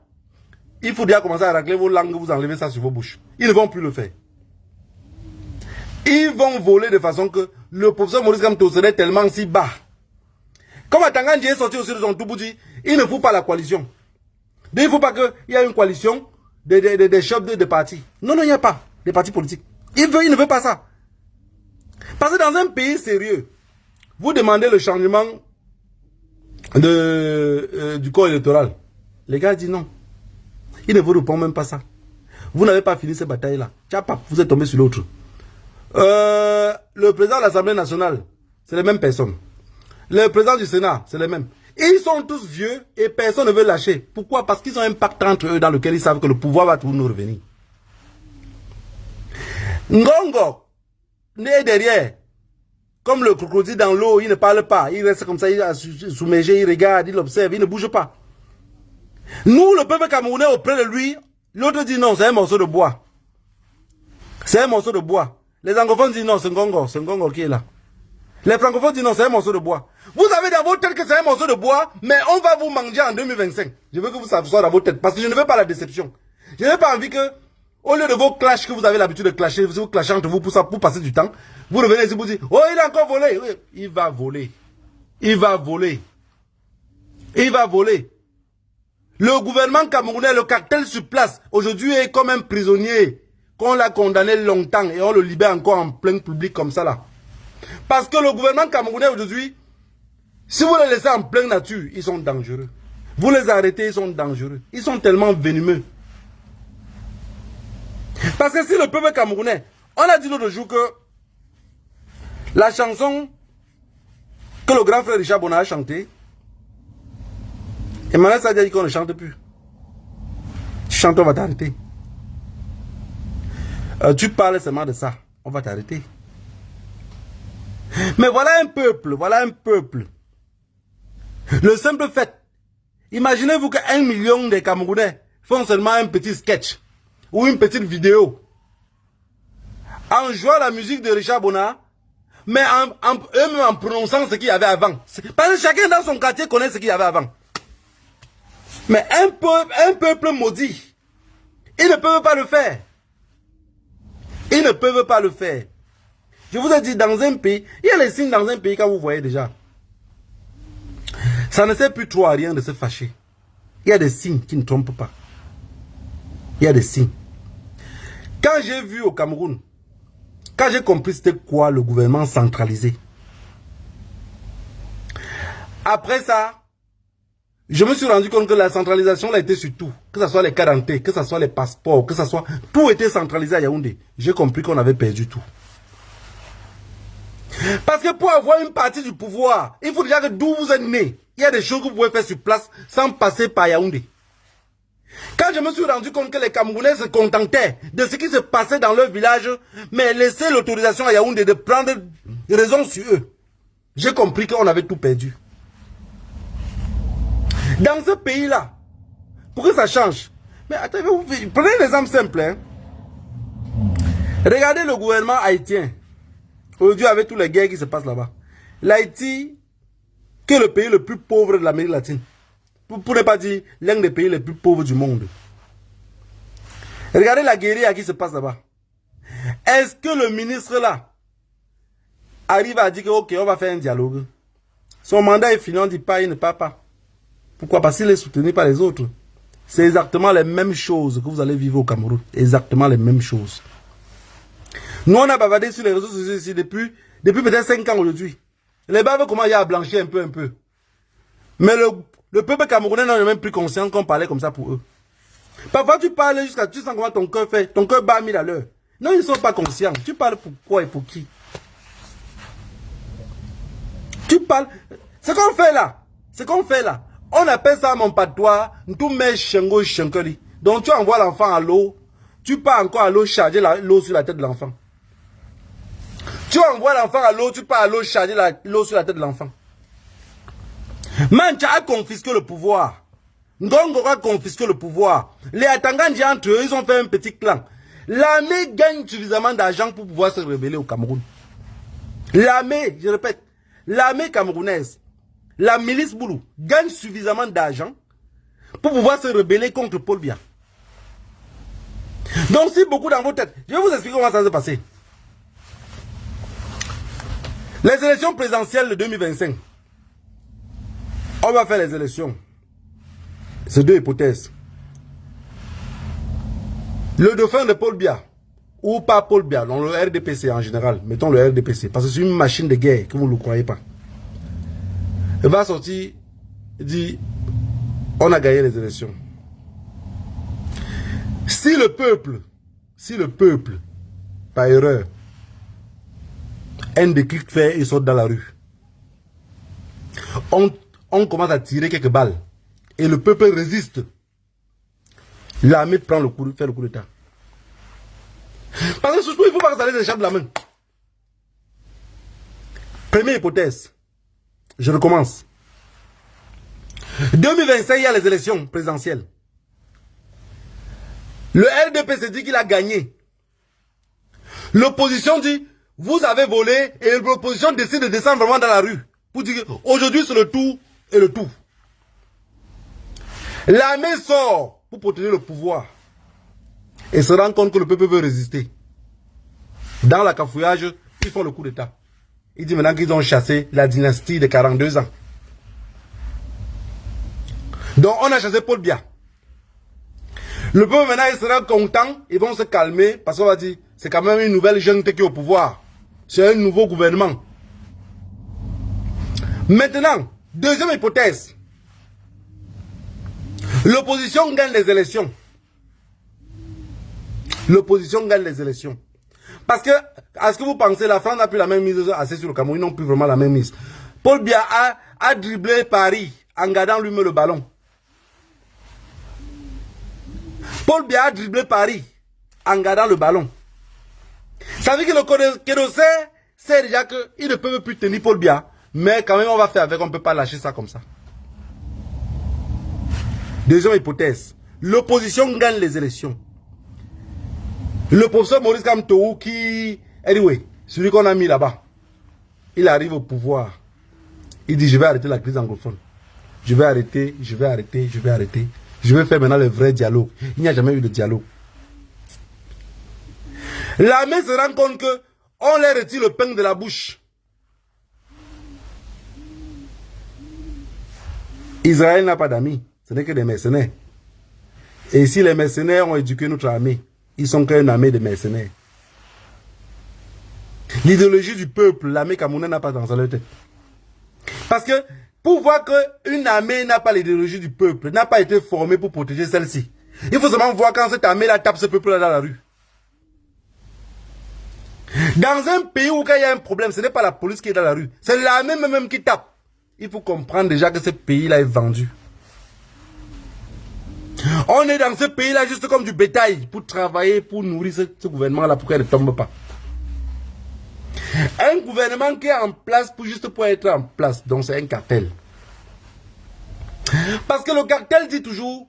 il faut déjà commencer à racler vos langues, vous enlevez ça sur vos bouches. Ils ne vont plus le faire. Ils vont voler de façon que le professeur Maurice Kamto serait tellement si bas. Comme Atangandji est sorti aussi de son Touboudi, il ne faut pas la coalition. Il ne faut pas qu'il y ait une coalition des chefs de partis. Non, non, il n'y a pas. Des partis politiques. Il ne veut pas ça. Parce que dans un pays sérieux, vous demandez le changement du corps électoral. Les gars disent non. Ils ne vous répondent même pas ça. Vous n'avez pas fini cette bataille-là. Vous êtes tombé sur l'autre. Le président de l'Assemblée nationale, c'est les mêmes personnes. Le président du Sénat, c'est les mêmes. Ils sont tous vieux et personne ne veut lâcher. Pourquoi? Parce qu'ils ont un pacte entre eux dans lequel ils savent que le pouvoir va toujours nous revenir. Ngongo né derrière. Comme le crocodile dans l'eau, il ne parle pas. Il reste comme ça, il est soumégé, il regarde, il observe, il ne bouge pas. Nous, le peuple camerounais, auprès de lui, l'autre dit non, c'est un morceau de bois. C'est un morceau de bois. Les anglophones disent non, c'est Ngongo qui est là. Les francophones disent non, c'est un morceau de bois. Vous avez dans votre tête que c'est un morceau de bois, mais on va vous manger en 2025. Je veux que vous sachiez ça dans votre tête, parce que je ne veux pas la déception. Je n'ai pas envie que, au lieu de vos clashs que vous avez l'habitude de clasher, vous clashez entre vous pour passer du temps, vous revenez ici pour dire, oh, il a encore volé. Oui, il va voler. Il va voler. Il va voler. Le gouvernement camerounais, le cartel sur place, aujourd'hui est comme un prisonnier qu'on l'a condamné longtemps et on le libère encore en plein public comme ça là. Parce que le gouvernement camerounais aujourd'hui, si vous les laissez en pleine nature, ils sont dangereux. Vous les arrêtez, ils sont dangereux. Ils sont tellement venimeux. Parce que si le peuple camerounais, on a dit l'autre jour que la chanson que le grand frère Richard Bona a chantée, et maintenant ça dit qu'on ne chante plus. Tu chantes, on va t'arrêter. Tu parles seulement de ça, on va t'arrêter. Mais voilà un peuple, voilà un peuple. Le simple fait Imaginez-vous que 1 million de Camerounais font seulement un petit sketch ou une petite vidéo en jouant la musique de Richard Bona, mais eux-mêmes en prononçant ce qu'il y avait avant. Parce que chacun dans son quartier connaît ce qu'il y avait avant. Mais un peuple maudit, ils ne peuvent pas le faire. Ils ne peuvent pas le faire. Je vous ai dit, dans un pays, il y a les signes dans un pays quand vous voyez déjà. Ça ne sert plus trop à rien de se fâcher. Il y a des signes qui ne trompent pas. Il y a des signes. Quand j'ai vu au Cameroun, quand j'ai compris c'était quoi le gouvernement centralisé, après ça, je me suis rendu compte que la centralisation là était sur tout. Que ce soit les cartes d'identité, que ce soit les passeports, que ce soit... Tout était centralisé à Yaoundé. J'ai compris qu'on avait perdu tout. Parce que pour avoir une partie du pouvoir, il faut déjà que d'où vous êtes né, il y a des choses que vous pouvez faire sur place sans passer par Yaoundé. Quand je me suis rendu compte que les Camerounais se contentaient de ce qui se passait dans leur village, mais laissaient l'autorisation à Yaoundé de prendre raison sur eux, j'ai compris qu'on avait tout perdu. Dans ce pays-là, pour que ça change, mais attendez, prenez un exemple simple. Hein. Regardez le gouvernement haïtien. Aujourd'hui, avec tous les guerres qui se passent là-bas. L'Haïti, qui est le pays le plus pauvre de l'Amérique latine. Pour ne pas dire l'un des pays les plus pauvres du monde. Regardez la guérilla qui se passe là-bas. Est-ce que le ministre là arrive à dire que ok, on va faire un dialogue? Son mandat est fini, on dit pas, il ne part pas. Pourquoi? Parce qu'il est soutenu par les autres. C'est exactement les mêmes choses que vous allez vivre au Cameroun. Exactement les mêmes choses. Nous, on a bavardé sur les réseaux sociaux ici depuis peut-être 5 ans aujourd'hui. Les baves commencent à blanchir un peu. Mais le peuple camerounais n'a même plus conscience qu'on parlait comme ça pour eux. Parfois, tu parles jusqu'à... Tu sens comment ton cœur fait. Ton cœur bat 1000 à l'heure. Non, ils ne sont pas conscients. Tu parles pour quoi et pour qui? Tu parles... Ce qu'on fait là, on appelle ça mon patois, tout met chengo chenkeli. Donc tu envoies l'enfant à l'eau, tu pars encore à l'eau charger l'eau sur la tête de l'enfant. Tu envoies l'enfant à l'eau, tu pars à l'eau charger l'eau sur la tête de l'enfant. Mancha a confisqué le pouvoir. Ngongo a confisqué le pouvoir. Les Atangandji entre eux, ils ont fait un petit clan. L'armée gagne suffisamment d'argent pour pouvoir se rebeller au Cameroun. L'armée, je répète, l'armée camerounaise, la milice Boulou, gagne suffisamment d'argent pour pouvoir se rebeller contre Paul Biya. Donc si beaucoup dans vos têtes, je vais vous expliquer comment ça va se passer. Les élections présidentielles de 2025. On va faire les élections. C'est deux hypothèses. Le dauphin de Paul Biya, ou pas Paul Biya, dans le RDPC en général, mettons le RDPC, parce que c'est une machine de guerre, que vous ne le croyez pas. Il va sortir, il dit, on a gagné les élections. Si le peuple, par erreur, un déclic fait, il saute dans la rue. On commence à tirer quelques balles. Et le peuple résiste. L'armée prend le coup, fait le coup d'état. Parce que surtout, il ne faut pas que ça les échappe de la main. Première hypothèse. Je recommence. 2025, il y a les élections présidentielles. Le RDP se dit qu'il a gagné. L'opposition dit, vous avez volé, et l'opposition décide de descendre vraiment dans la rue. Pour dire, aujourd'hui c'est le tout et le tout. L'armée sort pour protéger le pouvoir. Et se rend compte que le peuple veut résister. Dans la cafouillage, ils font le coup d'état. Ils disent maintenant qu'ils ont chassé la dynastie de 42 ans. Donc on a chassé Paul Biya. Le peuple maintenant il sera content, ils vont se calmer parce qu'on va dire c'est quand même une nouvelle jeune qui est au pouvoir. C'est un nouveau gouvernement. Maintenant, deuxième hypothèse. L'opposition gagne les élections. L'opposition gagne les élections. Parce que, est-ce que vous pensez, la France n'a plus la même mise assez sur le Cameroun, ils n'ont plus vraiment la même mise. Paul Biya a dribblé Paris en gardant lui-même le ballon. Paul Biya a dribblé Paris en gardant le ballon. Ça veut dire que le Kédosé sait déjà qu'ils ne peuvent plus tenir Paul Biya. Mais quand même, on va faire avec, on ne peut pas lâcher ça comme ça. Deuxième hypothèse. L'opposition gagne les élections. Le professeur Maurice Kamto qui... Anyway, celui qu'on a mis là-bas, il arrive au pouvoir. Il dit, je vais arrêter la crise anglophone. Je vais arrêter, je vais arrêter, je vais arrêter. Je vais faire maintenant le vrai dialogue. Il n'y a jamais eu de dialogue. L'armée se rend compte que on leur retire le pain de la bouche. Israël n'a pas d'amis. Ce n'est que des mercenaires. Et si les mercenaires ont éduqué notre armée, ils sont qu'une armée de mercenaires. L'idéologie du peuple, l'armée camerounaise n'a pas dans sa tête. Parce que pour voir qu'une armée n'a pas l'idéologie du peuple, n'a pas été formée pour protéger celle-ci, il faut seulement voir quand cette armée-là tape ce peuple-là dans la rue. Dans un pays où il y a un problème, ce n'est pas la police qui est dans la rue, c'est l'armée même qui tape. Il faut comprendre déjà que ce pays-là est vendu. On est dans ce pays-là juste comme du bétail pour travailler, pour nourrir ce gouvernement-là pour qu'il ne tombe pas. Un gouvernement qui est en place juste pour être en place, donc c'est un cartel. Parce que le cartel dit toujours,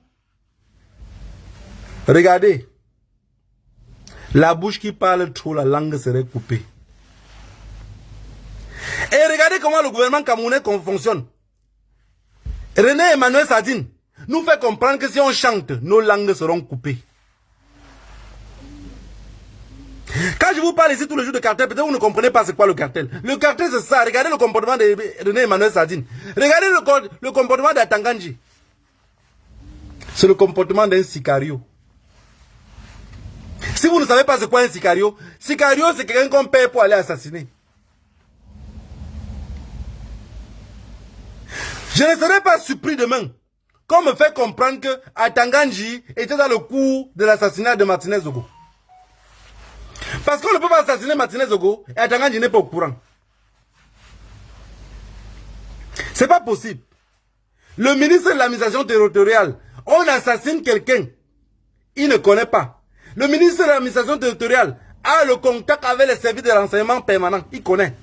regardez, la bouche qui parle trop, la langue serait coupée. Et regardez comment le gouvernement camerounais fonctionne. René Emmanuel Sadine nous fait comprendre que si on chante, nos langues seront coupées. Quand je vous parle ici tous les jours de cartel, peut-être vous ne comprenez pas c'est quoi le cartel. Le cartel c'est ça. Regardez le comportement de René Emmanuel Sadine. Regardez le comportement d'Atanganji. C'est le comportement d'un sicario. Si vous ne savez pas c'est quoi un sicario, sicario c'est quelqu'un qu'on paye pour aller assassiner. Je ne serai pas surpris demain qu'on me fait comprendre que Atanganji était dans le coup de l'assassinat de Martinez Zogo. Parce qu'on ne peut pas assassiner Martinez Zogo et Atanganji n'est pas au courant. C'est pas possible. Le ministre de l'administration territoriale, on assassine quelqu'un, il ne connaît pas. Le ministre de l'administration territoriale a le contact avec les services de renseignement permanent, il connaît.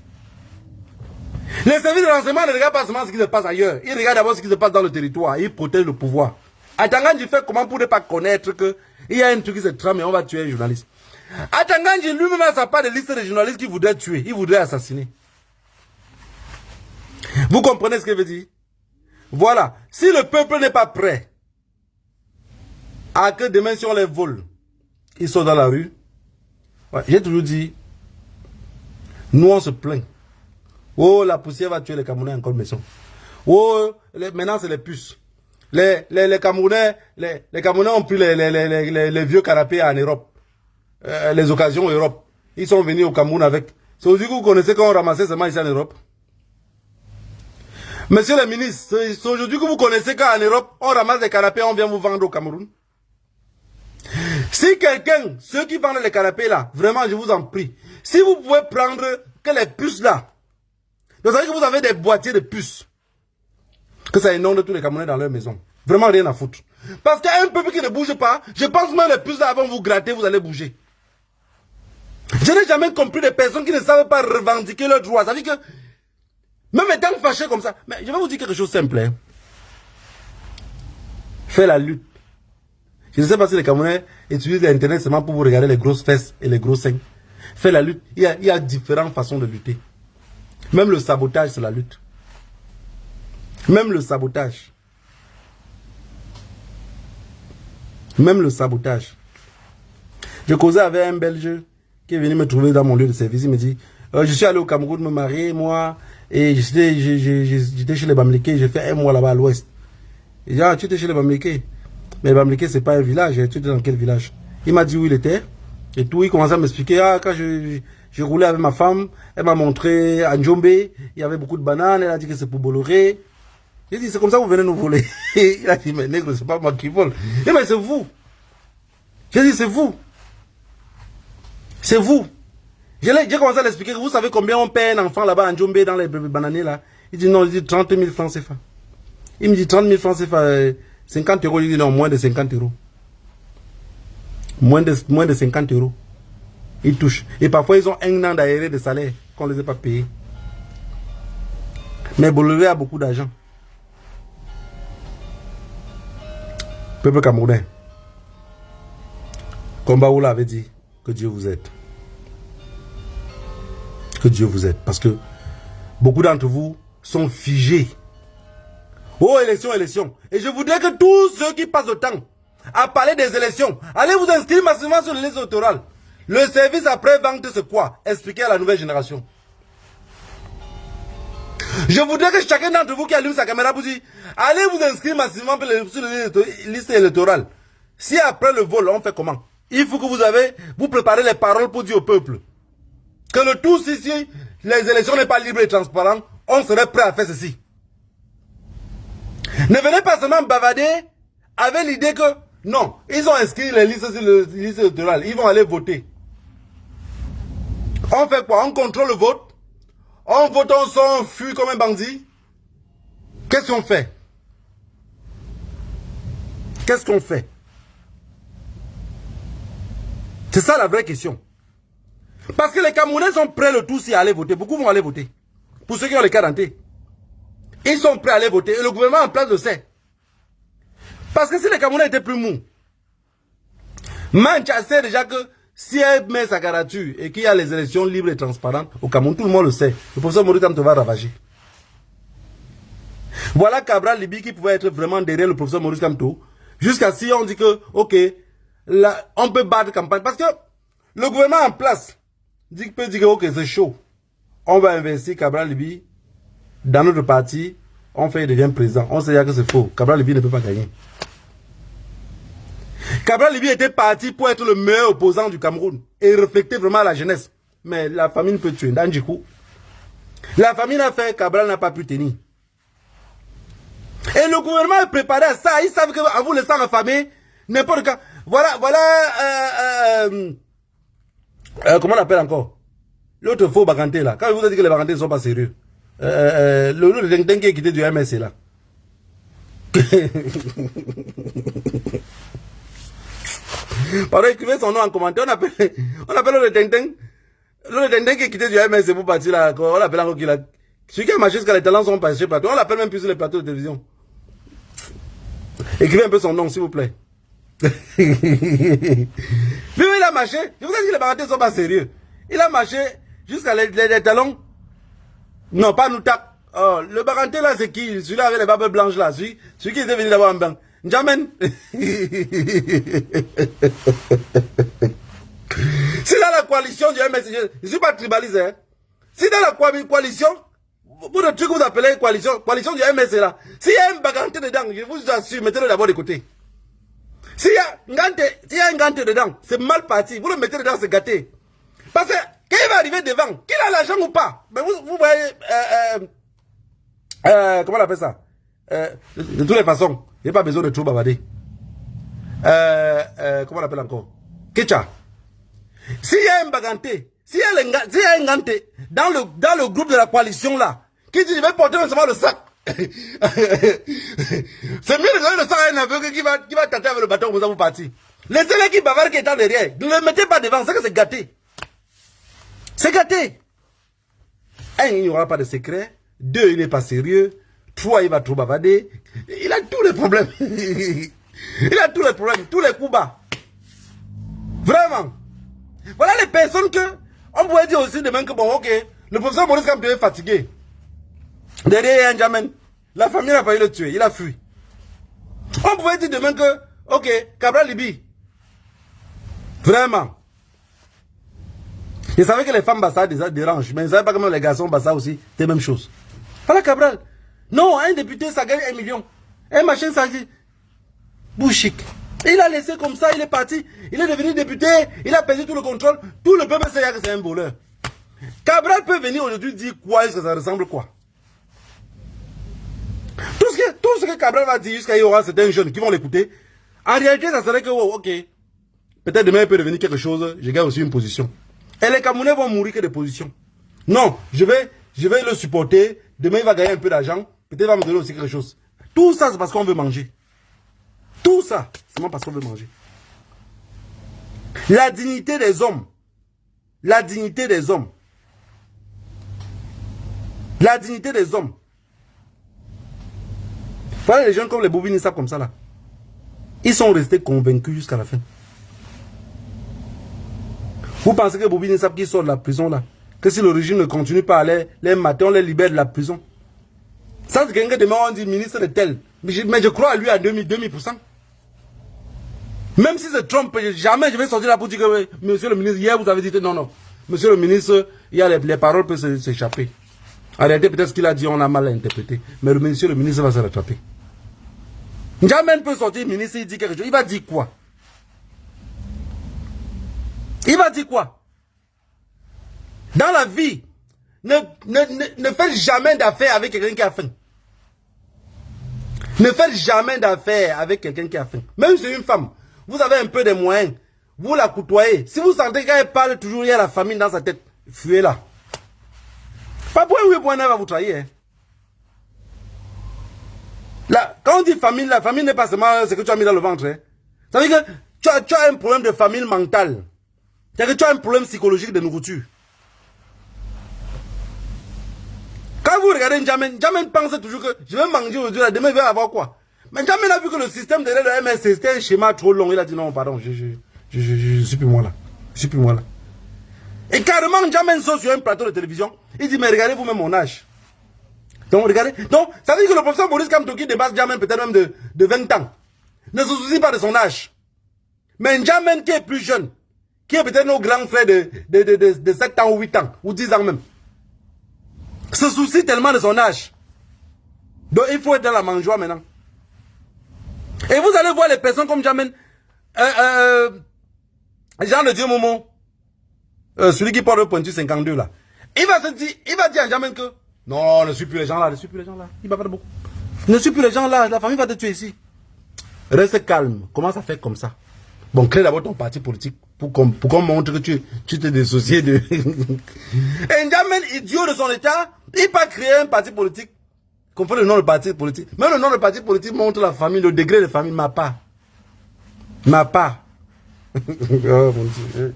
Les services de renseignement ne regardent pas seulement ce qui se passe ailleurs. Ils regardent d'abord ce qui se passe dans le territoire. Ils protègent le pouvoir. Atanganji fait comment pour ne pas connaître qu'il y a un truc qui se trame et on va tuer un journaliste. Atanganji lui-même a sa part de liste de journalistes qu'il voudrait tuer. Il voudrait assassiner. Vous comprenez ce que je veux dire? Voilà. Si le peuple n'est pas prêt à que demain si on les vole, ils sont dans la rue. Ouais, j'ai toujours dit, nous on se plaint. Oh, la poussière va tuer les Camerounais encore maison. Oh, maintenant c'est les puces. Les Camerounais ont pris les vieux canapés en Europe. Les occasions en Europe. Ils sont venus au Cameroun avec. C'est aujourd'hui que vous connaissez quand on ramassait seulement ici en Europe. Monsieur le ministre, c'est aujourd'hui que vous connaissez qu'en Europe, on ramasse des canapés et on vient vous vendre au Cameroun. Si quelqu'un, ceux qui vendent les canapés là, vraiment je vous en prie, si vous pouvez prendre que les puces là, donc ça veut dire que vous avez des boîtiers de puces. Que ça inonde tous les Camerounais dans leur maison. Vraiment rien à foutre. Parce qu'un peuple qui ne bouge pas, je pense même les puces là avant vous gratter, vous allez bouger. Je n'ai jamais compris des personnes qui ne savent pas revendiquer leurs droits. Ça veut dire que, même étant fâché comme ça, mais je vais vous dire quelque chose de simple. Hein. Faites la lutte. Je ne sais pas si les Camerounais utilisent l'internet seulement pour vous regarder les grosses fesses et les gros seins. Faites la lutte. Il y a différentes façons de lutter. Même le sabotage, c'est la lutte. Même le sabotage. Même le sabotage. Je causais avec un Belge qui est venu me trouver dans mon lieu de service. Il me dit, je suis allé au Cameroun me marier, moi, et j'étais chez les Bamileke, j'ai fait un mois là-bas à l'ouest. Il dit, ah, tu étais chez les Bamileke. Mais les Bamileke, c'est pas un village. Tu étais dans quel village? Il m'a dit où il était. Et tout, il commençait à m'expliquer, ah, quand je roulais avec ma femme, elle m'a montré à Njombe, il y avait beaucoup de bananes, elle a dit que c'est pour Bolloré. J'ai dit, c'est comme ça que vous venez nous voler. Il a dit, mais nègre, c'est pas moi qui vole. Il dit, mais c'est vous. J'ai dit, c'est vous. C'est vous. J'ai commencé à l'expliquer, vous savez combien on paie un enfant là-bas à Njombe dans les bananiers là. Il dit, non, il dit 30 000 francs CFA. Il me dit 30 000 francs CFA, 50 euros. Il dit, non, moins de 50 euros. Moins de 50 euros. Ils touchent. Et parfois, ils ont un an d'arrêt de salaire qu'on ne les a pas payés. Mais Bolloré a beaucoup d'argent. Peuple camerounais, comme Baoula avait dit, que Dieu vous aide. Que Dieu vous aide. Parce que beaucoup d'entre vous sont figés. Oh, élection, élection. Et je voudrais que tous ceux qui passent le temps à parler des élections, allez vous inscrire massivement sur les listes électorales. Le service après-vente, c'est quoi? Expliquez à la nouvelle génération. Je voudrais que chacun d'entre vous qui allume sa caméra vous dise, allez vous inscrire massivement sur les listes électorales. Si après le vol, on fait comment? Il faut que vous préparez les paroles pour dire au peuple que le tout, si les élections n'est pas libres et transparentes, on serait prêt à faire ceci. Ne venez pas seulement bavarder avec l'idée que, non, ils ont inscrit les listes sur les listes électorales, ils vont aller voter. On fait quoi? On contrôle le vote, on vote, on sort, on fuit comme un bandit. Qu'est-ce qu'on fait? Qu'est-ce qu'on fait? C'est ça la vraie question. Parce que les Camerounais sont prêts le tout à aller voter. Beaucoup vont aller voter. Pour ceux qui ont les cartes dentées. Ils sont prêts à aller voter. Et le gouvernement en place le sait. Parce que si les Camerounais étaient plus mous, Mancha sait déjà que si elle met sa candidature et qu'il y a les élections libres et transparentes au Cameroun, tout le monde le sait. Le professeur Maurice Kamto va ravager. Voilà Cabral Libi qui pouvait être vraiment derrière le professeur Maurice Kamto. Jusqu'à si on dit que, ok, là, on peut battre campagne. Parce que le gouvernement en place peut dire que, ok, c'est chaud. On va investir Cabral Libi dans notre parti. On fait, il devient président. On sait déjà que c'est faux. Cabral Libi ne peut pas gagner. Cabral Libi était parti pour être le meilleur opposant du Cameroun et refléter vraiment la jeunesse. Mais la famine peut tuer. Dans du coup, la famine a fait, Cabral n'a pas pu tenir. Et le gouvernement est préparé à ça. Ils savent qu'en vous laissant affamer, n'importe quoi. Voilà, comment on appelle encore? L'autre faux baganté là. Quand je vous ai dit que les bagantés ne sont pas sérieux. Le ding qui est quitté du MSC là. Pardon, écrivez son nom en commentaire. On appelle le ding. Le ding qui est quitté du MSC pour partir là. On l'appelle encore qu'il a. Celui qui a marché jusqu'à les talents sont passés partout. On l'appelle même plus sur les plateaux de télévision. Écrivez un peu son nom, s'il vous plaît. Mais il a marché. Je vous ai dit que les bagatelles ne sont pas sérieux. Il a marché jusqu'à les talons. Non, pas nous tape. Oh, le baganté là, c'est qui? Celui-là avec les barbes blanches là. Celui qui était venu d'abord en bain. N'Djamen. Si dans la coalition du MSC, je ne suis pas tribalisé. Hein. Si dans la coalition, pour le truc que vous appelez coalition du MSC là, s'il y a un baganté dedans, je vous assure, mettez-le d'abord de côté. S'il y a un ganté dedans, c'est mal parti. Vous le mettez dedans, c'est gâté. Parce que, quand il va arriver devant, qu'il a l'argent ou pas, mais vous voyez, comment on appelle ça? De toutes les façons, il n'y a pas besoin de trop bavarder. Comment on appelle encore? Kecha. S'il y a un baganté, s'il y a un ganté dans le groupe de la coalition là, qui dit, je vais porter seulement le sac. C'est mieux de donner le sac à un aveugle qui va tâter avec le bâton comme ça vous partir. Laissez-les qui bavardent qui est derrière. Ne le mettez pas devant, c'est que c'est gâté. C'est gâté. Un, il n'y aura pas de secret. Deux, il n'est pas sérieux. Trois, il va trop bavarder. Il a tous les problèmes. Il a tous les problèmes, tous les coups bas. Vraiment. Voilà les personnes que on pourrait dire aussi demain que bon, ok, le professeur Maurice Kamto est fatigué. Derrière, il y a un N'Djamen. La famille a failli le tuer, il a fui. On pourrait dire demain que, ok, Cabral Libi. Vraiment. Ils savaient que les femmes Bassa dérangent, mais ils ne savaient pas comment les garçons Bassa aussi, c'est la même chose. Voilà Cabral. Non, un député, ça gagne 1 million. Un machin, ça gagne. Bouchic. Il a laissé comme ça, il est parti. Il est devenu député, il a perdu tout le contrôle. Tout le peuple sait que c'est un voleur. Cabral peut venir aujourd'hui dire quoi, est-ce que ça ressemble quoi? Tout ce que Cabral va dire jusqu'à y aura certains jeunes qui vont l'écouter. En réalité, ça serait que, oh, ok, peut-être demain il peut devenir quelque chose, je gagne aussi une position. Et les Camerounais vont mourir que des positions. Non, je vais le supporter, demain il va gagner un peu d'argent, peut-être il va me donner aussi quelque chose. Tout ça, c'est parce qu'on veut manger. Tout ça, c'est vraiment parce qu'on veut manger. La dignité des hommes. La dignité des hommes. La dignité des hommes. Voilà les gens comme les bobines, ça comme ça là. Ils sont restés convaincus jusqu'à la fin. Vous pensez que Bobby Nissap qui sort de la prison là, que si le régime ne continue pas à les mater, on les libère de la prison. Ça, c'est quelqu'un demain on dit ministre de tel. Mais je crois à lui à 2000%. Même si c'est Trump, jamais je vais sortir là pour dire que monsieur le ministre, hier vous avez dit que non. Monsieur le ministre, il y a les paroles peuvent s'échapper. En réalité, peut-être ce qu'il a dit, on a mal interprété. Mais monsieur le ministre va se rattraper. Jamais peut sortir ministre, il dit quelque chose. Il va dire quoi? Il va dire quoi? Dans la vie, ne faites jamais d'affaires avec quelqu'un qui a faim. Ne faites jamais d'affaires avec quelqu'un qui a faim. Même si c'est une femme, vous avez un peu de moyens, vous la côtoyez. Si vous sentez qu'elle parle toujours, il y a la famine dans sa tête, fuyez-la. Pas pour un point va vous trahir. Hein. Là, quand on dit famine, la famine n'est pas seulement ce que tu as mis dans le ventre. Hein. Ça veut dire que tu as un problème de famine mentale. C'est-à-dire que tu as un problème psychologique de nourriture. Quand vous regardez N'Djamène, N'Djamène pense toujours que je vais manger aujourd'hui, demain il va avoir quoi. Mais N'Djamène a vu que le système derrière le MS c'était un schéma trop long. Il a dit non, pardon, je suis plus moi là. Je suis plus moi là. Et carrément, N'Djamène sort sur un plateau de télévision. Il dit, mais regardez vous-même mon âge. Donc, regardez. Donc, ça veut dire que le professeur Maurice Kamtoki dépasse N'Djamène peut-être même de 20 ans. Ne se soucie pas de son âge. Mais N'Djamène qui est plus jeune, qui est peut-être nos grands frères de 7 ans ou 8 ans, ou 10 ans même, se soucie tellement de son âge. Donc, il faut être dans la mangeoire maintenant. Et vous allez voir les personnes comme N'Djamène, Jean de Dieu Momo, celui qui porte le pointu 52 là. Il va dire à N'Djamène que non, ne suis plus les gens là, ne suis plus les gens là. Il va pas de beaucoup. Ne suis plus les gens là, la famille va te tuer ici. Reste calme, commence à faire comme ça. Bon, crée d'abord ton parti politique pour qu'on montre que tu t'es dissocié de. Et N'Djamène, idiot de son état, il va créer un parti politique. Comprenez le nom du parti politique. Même le nom du parti politique montre la famille, le degré de famille, ma part. Ma part. Oh mon Dieu.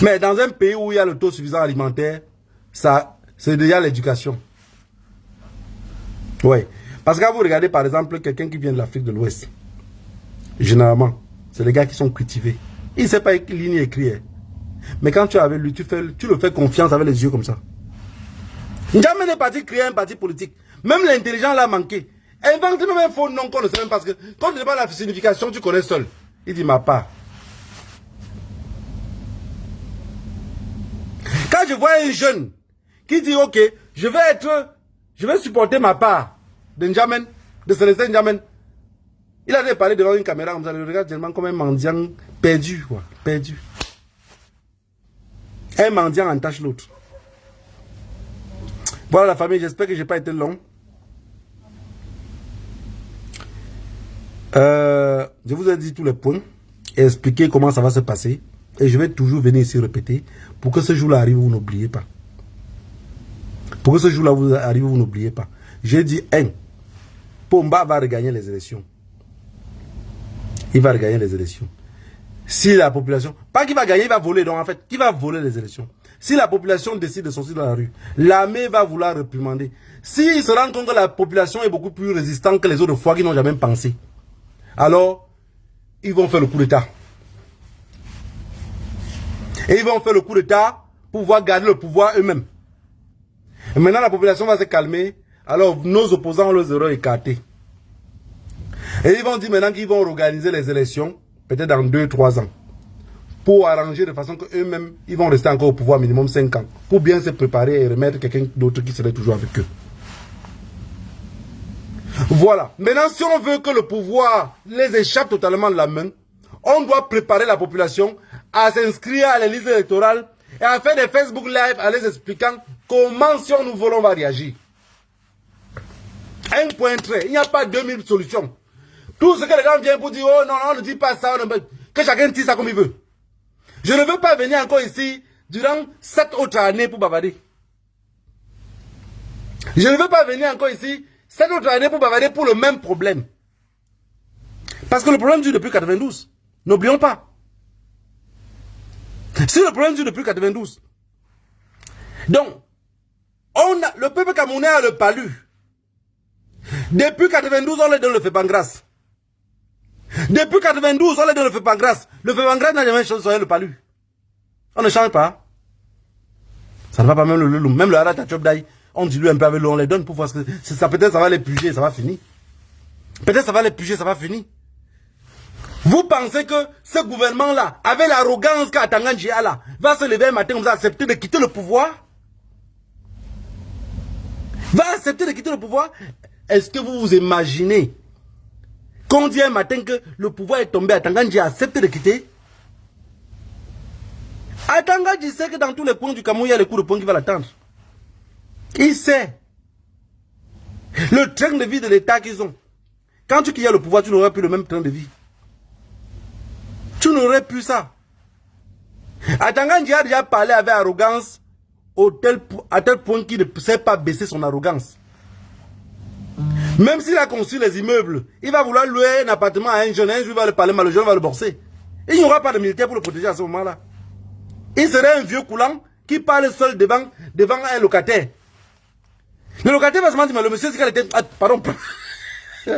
Mais dans un pays où il y a le taux suffisant alimentaire, ça, c'est déjà l'éducation. Oui. Parce que quand vous regardez par exemple quelqu'un qui vient de l'Afrique de l'Ouest, généralement, c'est les gars qui sont cultivés. Il ne sait pas lire ni écrire. Mais quand tu es avec lui, tu le fais confiance avec les yeux comme ça. N'Djamène n'est parti créer un parti politique. Même l'intelligent l'a manqué. Invente même un faux nom qu'on ne sait même pas. Parce que quand tu ne sais pas la signification, tu connais seul. Il dit ma part. Quand je vois un jeune qui dit ok, je vais supporter ma part de N'Djamène, de Célestin N'Djamène. Il avait parlé devant une caméra comme ça, le regarde tellement comme un mendiant perdu, quoi, perdu. Un mendiant entache l'autre. Voilà la famille, j'espère que je n'ai pas été long. Je vous ai dit tous les points et expliqué comment ça va se passer. Et je vais toujours venir ici répéter pour que ce jour-là arrive, vous n'oubliez pas. Pour que ce jour-là vous arrive, vous n'oubliez pas. J'ai dit, Pomba va regagner les élections. Il va regagner les élections. Si la population, pas qu'il va gagner, il va voler. Donc en fait, qui va voler les élections? Si la population décide de sortir dans la rue, l'armée va vouloir réprimander. S'il se rend compte que la population est beaucoup plus résistante que les autres fois qui n'ont jamais pensé, alors ils vont faire le coup d'État. Et ils vont faire le coup d'État pour pouvoir garder le pouvoir eux-mêmes. Et maintenant la population va se calmer, alors nos opposants les auront écartés. Et ils vont dire maintenant qu'ils vont organiser les élections, peut-être dans 2-3 ans, pour arranger de façon qu'eux-mêmes, ils vont rester encore au pouvoir minimum 5 ans, pour bien se préparer et remettre quelqu'un d'autre qui serait toujours avec eux. Voilà. Maintenant, si on veut que le pouvoir les échappe totalement de la main, on doit préparer la population à s'inscrire à la liste électorale et à faire des Facebook Live en les expliquant comment, si on nous vole, on va réagir. Un point trait. Il n'y a pas 2000 solutions. Tout ce que les gens viennent pour dire, oh non, on ne dit pas ça, que chacun dise ça comme il veut. Je ne veux pas venir encore ici durant 7 autres années pour bavarder. Je ne veux pas venir encore ici 7 autres années pour bavarder pour le même problème. Parce que le problème dure depuis 92. N'oublions pas. Si le problème dure depuis 92. Donc, le peuple camerounais a le palu. Depuis 92, on les donne le fait pas grâce. Depuis 92, on les donne le feu pas grâce. Le feu pas grâce n'a jamais changé le palu. On ne change pas. Ça ne va pas même le loup. Même le harat à Chobdaï, on dilue un peu avec l'eau, on les donne pour voir ce que ça. Peut-être ça va les puger, ça va finir. Peut-être ça va les puger, ça va finir. Vous pensez que ce gouvernement-là, avec l'arrogance qu'a Tanganji a là, va se lever un matin comme ça, accepter de quitter le pouvoir? Va accepter de quitter le pouvoir? Est-ce que vous vous imaginez qu'on dit un matin que le pouvoir est tombé, Tanganji a accepté de quitter? Tanganji sait que dans tous les coins du Cameroun, il y a le coup de poing qui va l'attendre. Il sait. Le train de vie de l'État qu'ils ont. Quand tu quittais le pouvoir, tu n'aurais plus le même train de vie. Tu n'aurais plus ça. Tanganji a déjà parlé avec arrogance à tel point qu'il ne sait pas baisser son arrogance. Même s'il a construit les immeubles, il va vouloir louer un appartement à un jeune, il va le parler mal, le jeune va le borser. Il n'y aura pas de militaire pour le protéger à ce moment-là. Il serait un vieux coulant qui parle seul devant un locataire. Le locataire va se mentir, mais le monsieur, c'est qu'elle était... Ah, pardon. Le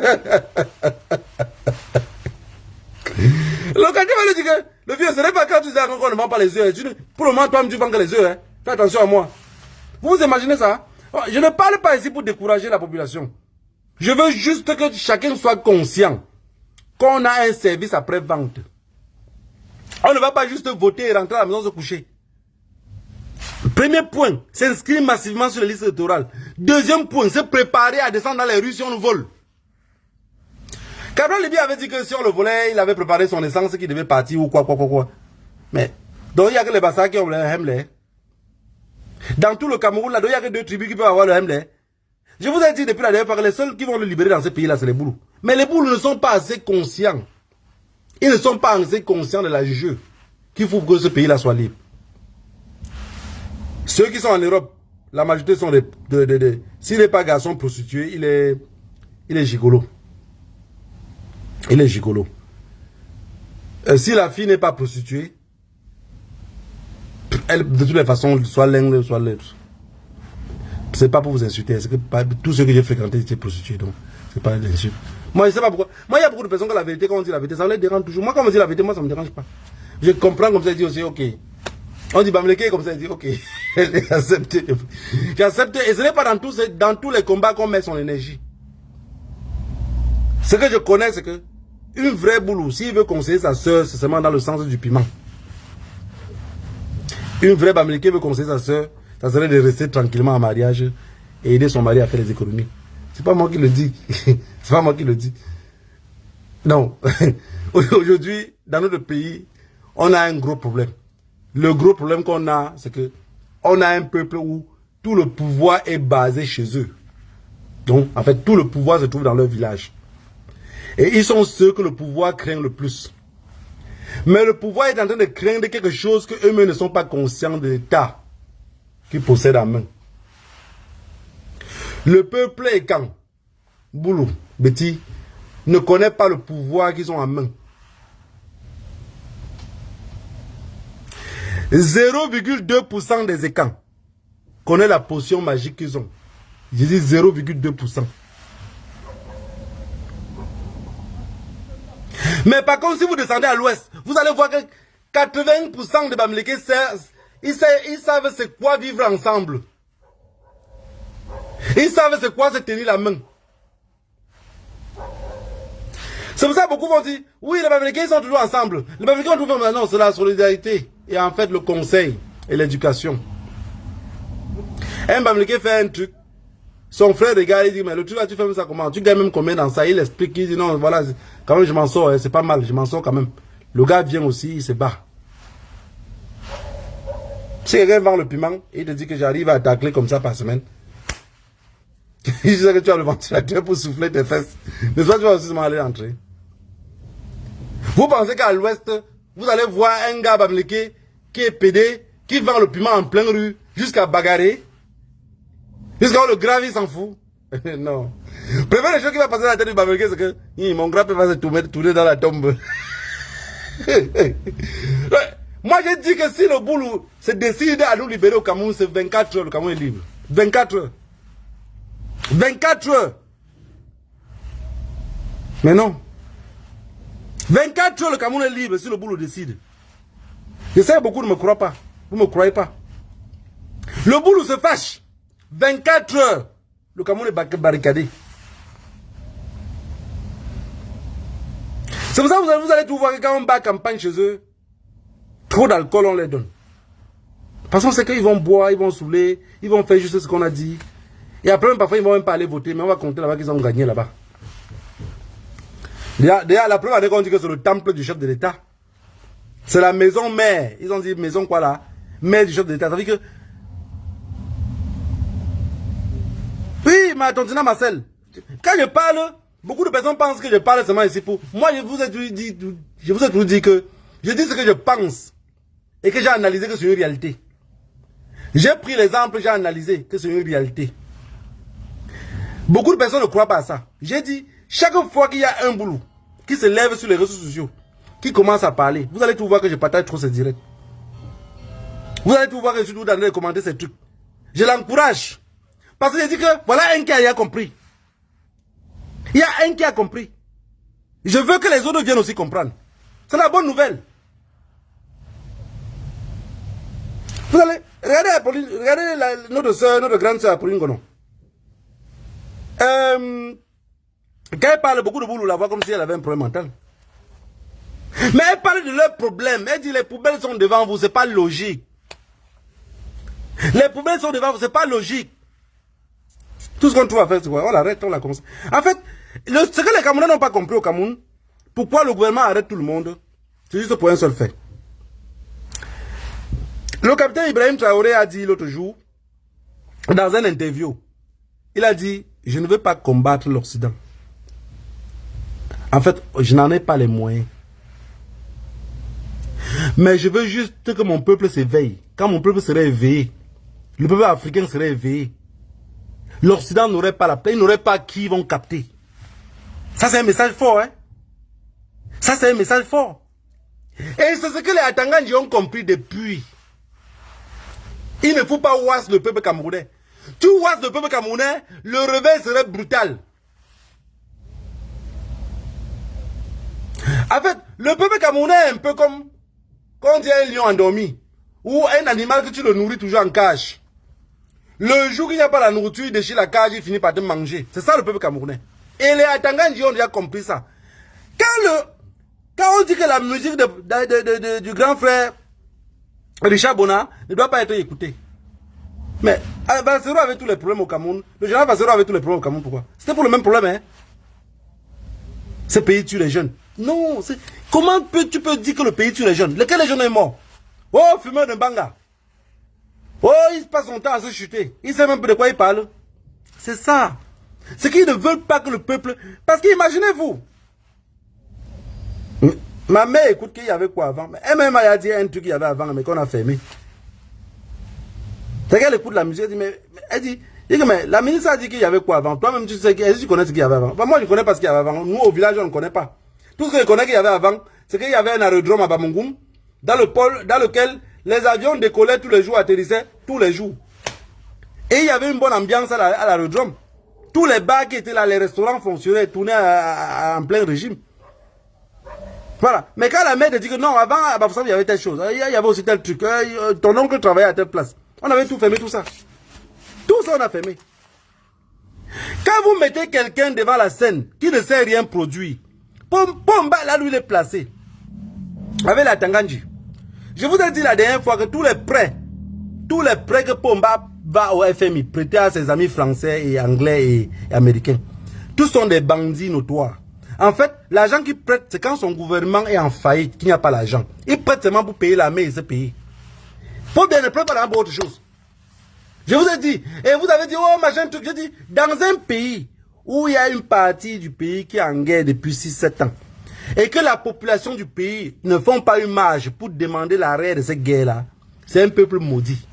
locataire va lui dire que le vieux, ce n'est pas quand tu dis qu'on ne vend pas les œufs. Pour le moment, toi, tu vends que les œufs. Hein. Fais attention à moi. Vous vous imaginez ça? Je ne parle pas ici pour décourager la population. Je veux juste que chacun soit conscient qu'on a un service après-vente. On ne va pas juste voter et rentrer à la maison se coucher. Premier point, s'inscrire massivement sur les listes électorales. Deuxième point, se préparer à descendre dans les rues si on nous vole. Cabral Libye avait dit que si on le volait, il avait préparé son essence qui devait partir ou quoi. Mais, donc il n'y a que les Bassas qui ont le Hemley. Dans tout le Cameroun, là, il n'y a que 2 tribus qui peuvent avoir le Hemley. Je vous ai dit depuis la dernière fois que les seuls qui vont le libérer dans ce pays-là, c'est les Boulous. Mais les Boulous ne sont pas assez conscients. Ils ne sont pas assez conscients de la jeu qu'il faut que ce pays-là soit libre. Ceux qui sont en Europe, la majorité sont s'il n'est pas garçon prostitué, il est gigolo. Il est gigolo. Si la fille n'est pas prostituée, elle, de toutes les façons, soit l'un, soit l'autre. C'est pas pour vous insulter, c'est que tous ceux que j'ai fréquentés étaient prostitués, donc c'est pas l'insulte. Moi, je sais pas pourquoi. Moi, il y a beaucoup de personnes que la vérité, quand on dit la vérité, ça les dérange toujours. Moi, quand on dit la vérité, moi, ça me dérange pas. Je comprends comme ça, je dis aussi, ok. On dit Bamileke comme ça, il dit ok. J'ai accepté. J'ai accepté. Et ce n'est pas dans tous les combats qu'on met son énergie. Ce que je connais, c'est que une vraie boulou, s'il veut conseiller sa soeur, c'est seulement dans le sens du piment. Une vraie Bamileke veut conseiller sa soeur, ça serait de rester tranquillement en mariage et aider son mari à faire les économies. C'est pas moi qui le dis. C'est pas moi qui le dis. Non. Aujourd'hui, dans notre pays, on a un gros problème. Le gros problème qu'on a, c'est que on a un peuple où tout le pouvoir est basé chez eux. Donc, en fait, tout le pouvoir se trouve dans leur village. Et ils sont ceux que le pouvoir craint le plus. Mais le pouvoir est en train de craindre quelque chose que eux-mêmes ne sont pas conscients de l'État qu'ils possèdent en main. Le peuple est quand Boulou, Betty, ne connaît pas le pouvoir qu'ils ont en main. 0,2% des écans connaissent la potion magique qu'ils ont. Je dis 0,2%. Mais par contre, si vous descendez à l'ouest, vous allez voir que 80% des Bamileke, ils savent c'est quoi vivre ensemble. Ils savent c'est quoi se tenir la main. C'est pour ça que beaucoup vont dire, oui, les Bamileke sont toujours ensemble. Les Bamileke ont toujours ensemble. Non, c'est la solidarité. Et en fait, le conseil et l'éducation. Un Bamileke fait un truc. Son frère regarde, il dit, mais le truc là, tu fais ça comment? Tu gagnes même combien dans ça? Il explique, il dit, non, voilà, quand même, je m'en sors, c'est pas mal, je m'en sors quand même. Le gars vient aussi, il se bat. Si quelqu'un vend le piment, il te dit que j'arrive à tacler comme ça par semaine. Il dit que tu as le ventilateur pour souffler tes fesses. Mais toi, tu vas aussi aller entrer. Vous pensez qu'à l'ouest, vous allez voir un gars Bamileke qui est pédé, qui vend le piment en pleine rue, jusqu'à bagarrer. Jusqu'à le grave, il s'en fout. Non. Première chose qui va passer dans la tête du Bamileke, c'est que mon grave va se tourner dans la tombe. Moi, j'ai dit que si le boulot se décide à nous libérer au Cameroun, c'est 24 heures, le Cameroun est libre. 24 heures. 24 heures. Mais non. 24 heures, le Cameroun est libre si le boulot décide. Je sais que beaucoup ne me croient pas. Vous ne me croyez pas. Le boulot se fâche. 24 heures, le Cameroun est barricadé. C'est pour ça que vous allez tout voir que quand on bat campagne chez eux, trop d'alcool on les donne. Parce qu'on sait qu'ils vont boire, ils vont saouler, ils vont faire juste ce qu'on a dit. Et après, même, parfois, ils ne vont même pas aller voter, mais on va compter là-bas qu'ils ont gagné là-bas. Déjà, la première année qu'on dit que c'est le temple du chef de l'État. C'est la maison mère. Ils ont dit maison quoi là? Mère du chef de l'État. Ça veut dire que... Oui, mais attends, Marcel. Quand je parle, beaucoup de personnes pensent que je parle seulement ici pour... Moi, je vous ai toujours dit que... Je dis ce que je pense. Et que j'ai analysé que c'est une réalité. J'ai pris l'exemple, j'ai analysé que c'est une réalité. Beaucoup de personnes ne croient pas à ça. J'ai dit, chaque fois qu'il y a un boulot qui se lève sur les réseaux sociaux, qui commence à parler, vous allez tout voir que je partage trop ces directs. Vous allez tout voir que je suis tout dans les commentaires ces trucs. Je l'encourage. Parce que je dis que voilà un qui a compris. Il y a un qui a compris. Je veux que les autres viennent aussi comprendre. C'est la bonne nouvelle. Vous allez, regardez notre soeur, notre grande soeur Apolline Gonon. Quand elle parle beaucoup de boulot, la voix comme si elle avait un problème mental. Mais elle parle de leurs problèmes. Elle dit les poubelles sont devant vous, c'est pas logique. Les poubelles sont devant vous, c'est pas logique. Tout ce qu'on trouve à faire, c'est quoi? On l'arrête, on la commence. En fait, ce que les Camerounais n'ont pas compris au Cameroun, pourquoi le gouvernement arrête tout le monde, c'est juste pour un seul fait. Le capitaine Ibrahim Traoré a dit l'autre jour, dans un interview, il a dit, je ne veux pas combattre l'Occident. En fait, je n'en ai pas les moyens. Mais je veux juste que mon peuple s'éveille. Quand mon peuple serait éveillé, le peuple africain serait éveillé, l'Occident n'aurait pas la paix, il n'aurait pas qui vont capter. Ça, c'est un message fort, hein. Ça, c'est un message fort. Et c'est ce que les Atangandji ont compris depuis. Il ne faut pas ouas le peuple camerounais. Tu ouas le peuple camerounais, le réveil serait brutal. En fait, le peuple camerounais est un peu comme quand on dit un lion endormi. Ou un animal que tu le nourris toujours en cage. Le jour qu'il n'y a pas la nourriture, il déchire la cage, il finit par te manger. C'est ça le peuple camerounais. Et les Atangandji ont déjà compris ça. Quand on dit que la musique du grand frère Richard Bona ne doit pas être écoutée. Mais Bassero avait tous les problèmes au Cameroun. Le général Bassero avait tous les problèmes au Cameroun. Pourquoi? C'était pour le même problème. Hein? Ce pays tue les jeunes. Non. Comment tu peux dire que le pays tue les jeunes? Lequel les jeunes est mort? Oh, fumeur de banga. Oh, il passe son temps à se chuter. Il sait même pas de quoi il parle. C'est ça. C'est qu'ils ne veulent pas que le peuple... Parce qu'imaginez-vous. Ma mère écoute qu'il y avait quoi avant. Elle-même a dit un truc qu'il y avait avant, mais qu'on a fermé. C'est qu'elle écoute la musique, elle dit, mais la ministre a dit qu'il y avait quoi avant. Toi-même, tu sais, tu connais ce qu'il y avait avant. Enfin, moi, je ne connais pas ce qu'il y avait avant. Nous, au village, on ne connaît pas. Tout ce que je connais qu'il y avait avant, c'est qu'il y avait un aérodrome à Bamungum, dans lequel les avions décollaient tous les jours, atterrissaient tous les jours. Et il y avait une bonne ambiance à l'aérodrome. Tous les bars qui étaient là, les restaurants fonctionnaient, tournaient en plein régime. Voilà. Mais quand la mère te dit que non, avant, à Bafoussam, il y avait telle chose. Il y avait aussi tel truc. Ton oncle travaillait à telle place. On avait tout fermé, tout ça. Tout ça, on a fermé. Quand vous mettez quelqu'un devant la scène qui ne sait rien produire, Pomba, là, lui, il est placé. Avec la Tangandji. Je vous ai dit la dernière fois que tous les prêts que Pomba va au FMI prêter à ses amis français et anglais et américains, tous sont des bandits notoires. En fait, l'argent qu'il prête, c'est quand son gouvernement est en faillite, qu'il n'y a pas l'argent. Il prête seulement pour payer l'armée et se payer. Pour bien ne prête pas l'argent pour autre chose. Je vous ai dit, et vous avez dit, oh machin truc, je dis, dans un pays où il y a une partie du pays qui est en guerre depuis 6-7 ans, et que la population du pays ne font pas une marche pour demander l'arrêt de cette guerre-là, c'est un peuple maudit.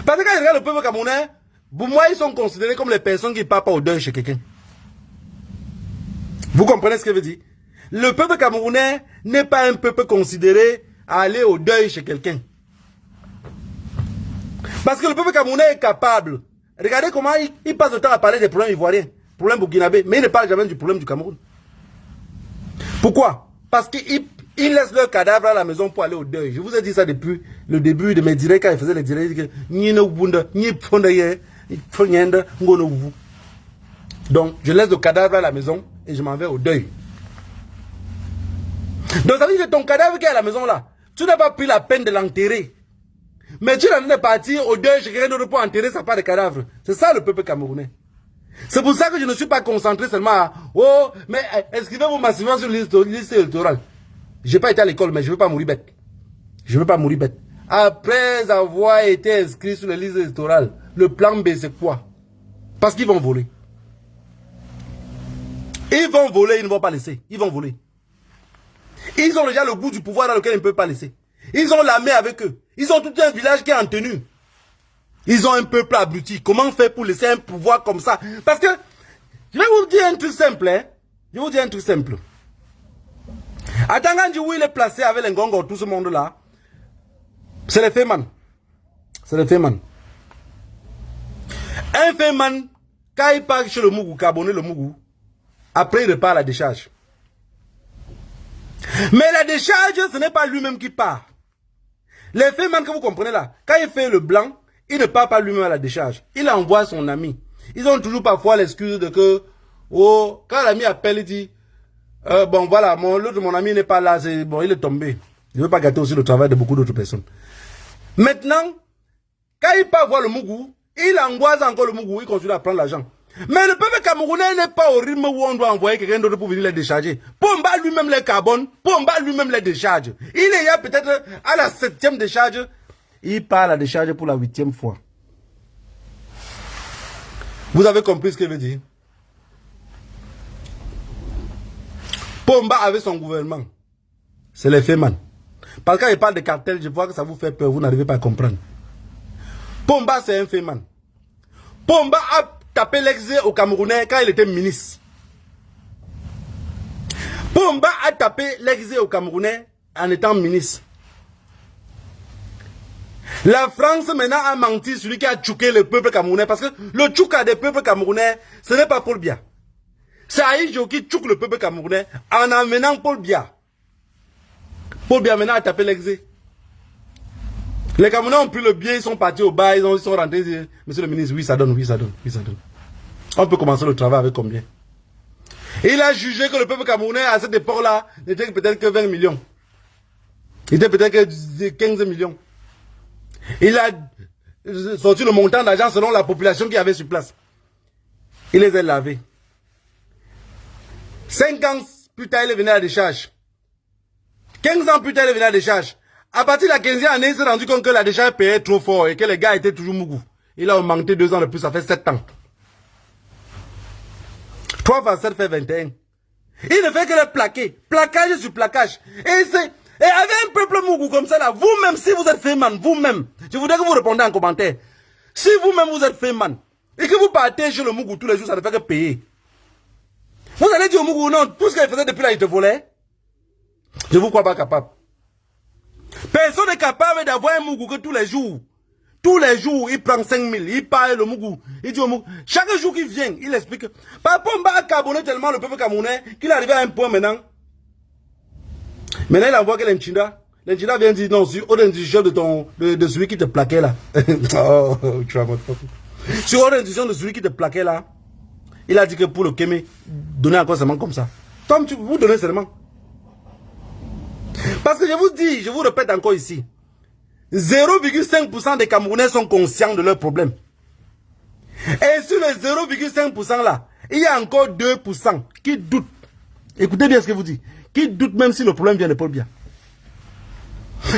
Parce que quand je regarde le peuple camerounais, pour moi, ils sont considérés comme les personnes qui ne partent pas au deuil chez quelqu'un. Vous comprenez ce que je veux dire? Le peuple camerounais n'est pas un peuple considéré à aller au deuil chez quelqu'un. Parce que le peuple camerounais est capable. Regardez comment il passe le temps à parler des problèmes ivoiriens, problèmes burkinabés, mais il ne parle jamais du problème du Cameroun. Pourquoi? Parce qu'ils laissent leur cadavre à la maison pour aller au deuil. Je vous ai dit ça depuis le début de mes directs, quand ils faisaient les directs. Donc, je laisse le cadavre à la maison et je m'en vais au deuil. Donc, ça veut dire que ton cadavre qui est à la maison là, tu n'as pas pris la peine de l'enterrer. Mais tu en es parti au deuil chez quelqu'un d'autre pour enterrer sa part de cadavre. C'est ça le peuple camerounais. C'est pour ça que je ne suis pas concentré seulement à oh, mais inscrivez-vous massivement sur la liste électorale. Je n'ai pas été à l'école, mais je ne veux pas mourir bête. Je ne veux pas mourir bête. Après avoir été inscrit sur la liste électorale, le plan B, c'est quoi? Parce qu'ils vont voler. Ils vont voler, ils ne vont pas laisser. Ils vont voler. Ils ont déjà le goût du pouvoir dans lequel ils ne peuvent pas laisser. Ils ont l'armée avec eux. Ils ont tout un village qui est en tenue. Ils ont un peuple abruti. Comment faire pour laisser un pouvoir comme ça? Parce que, je vais vous dire un truc simple. Hein? Je vais vous dire un truc simple. À Tangandji, où il est placé avec les Ngongo, tout ce monde-là, c'est les Féman. C'est les Féman. Un Féman, quand il part chez le Mougou, Kabonné le Mougou, après il repart à la décharge. Mais la décharge, ce n'est pas lui-même qui part. Les Féman que vous comprenez là, quand il fait le blanc, il ne part pas lui-même à la décharge. Il envoie son ami. Ils ont toujours parfois l'excuse de que, oh, quand l'ami appelle, il dit, bon voilà, l'autre mon ami n'est pas là, bon, il est tombé. Je ne veux pas gâter aussi le travail de beaucoup d'autres personnes. Maintenant, quand il part voir le Mougou, il angoisse encore le Mougou, il continue à prendre l'argent. Mais le peuple camerounais n'est pas au rythme où on doit envoyer quelqu'un d'autre pour venir les décharger. Pomba lui-même les carbone, Pomba lui-même les décharge. Il est là peut-être à la 7e décharge. Il part à la décharge pour la 8e fois. Vous avez compris ce que veut dire? Pomba avait son gouvernement. C'est les Féman. Parce que quand il parle de cartel, je vois que ça vous fait peur, vous n'arrivez pas à comprendre. Pomba, c'est un Féman. Pomba a tapé l'exil au Camerounais quand il était ministre. Pomba a tapé l'exil au Camerounais en étant ministre. La France maintenant a menti celui qui a tchouqué le peuple camerounais parce que le tchouka des peuples camerounais, ce n'est pas Paul Biya. C'est Aïdjo qui tchouque le peuple camerounais en amenant Paul Biya. Paul Biya maintenant a tapé l'exil. Les Camerounais ont pris le billet, ils sont partis au bar, ils sont rentrés, ils disent, monsieur le ministre, oui ça donne, oui ça donne, oui ça donne. On peut commencer le travail avec combien? Il a jugé que le peuple camerounais à cette époque-là n'était peut-être que 20 millions. Il était peut-être que 15 millions. Il a sorti le montant d'argent selon la population qui avait sur place. Il les a lavés. 5 ans plus tard, il est venu à la décharge. 15 ans plus tard, il est venu à la décharge. À partir de la 15e année, il s'est rendu compte que la décharge payait trop fort et que les gars étaient toujours mougous. Il a augmenté 2 ans de plus, ça fait 7 ans. 3 fois 7 fait 21. Il ne fait que le plaquer. Plaquage sur plaquage. Et avec un peuple mougou comme ça là, vous-même, si vous êtes Féman, vous-même, je voudrais que vous répondez en commentaire. Si vous-même vous êtes Féman, et que vous partez chez le mougou tous les jours, ça ne fait que payer. Vous allez dire au mougou, non, tout ce qu'il faisait depuis là, il te volait. Je ne vous crois pas capable. Personne n'est capable d'avoir un mougou que tous les jours, il prend 5 000, il parle le mougou, il dit au mougou, chaque jour qu'il vient, il explique. Papa, on va carbonner tellement le peuple camerounais qu'il est arrivé à un point maintenant. Maintenant, il envoie que l'Inchida vient dire non, sur ordre d'instruction de celui qui te plaquait là. Oh, tu vas sur ordre d'instruction de celui qui te plaquait là, il a dit que pour le Kémé, donner encore seulement comme ça. Tom, vous donnez seulement. Parce que je vous dis, je vous répète encore ici, 0,5% des Camerounais sont conscients de leurs problèmes. Et sur les 0,5% là, il y a encore 2% qui doutent. Écoutez bien ce que je vous dis. Qui doutent même si le problème vient de Paul Biya.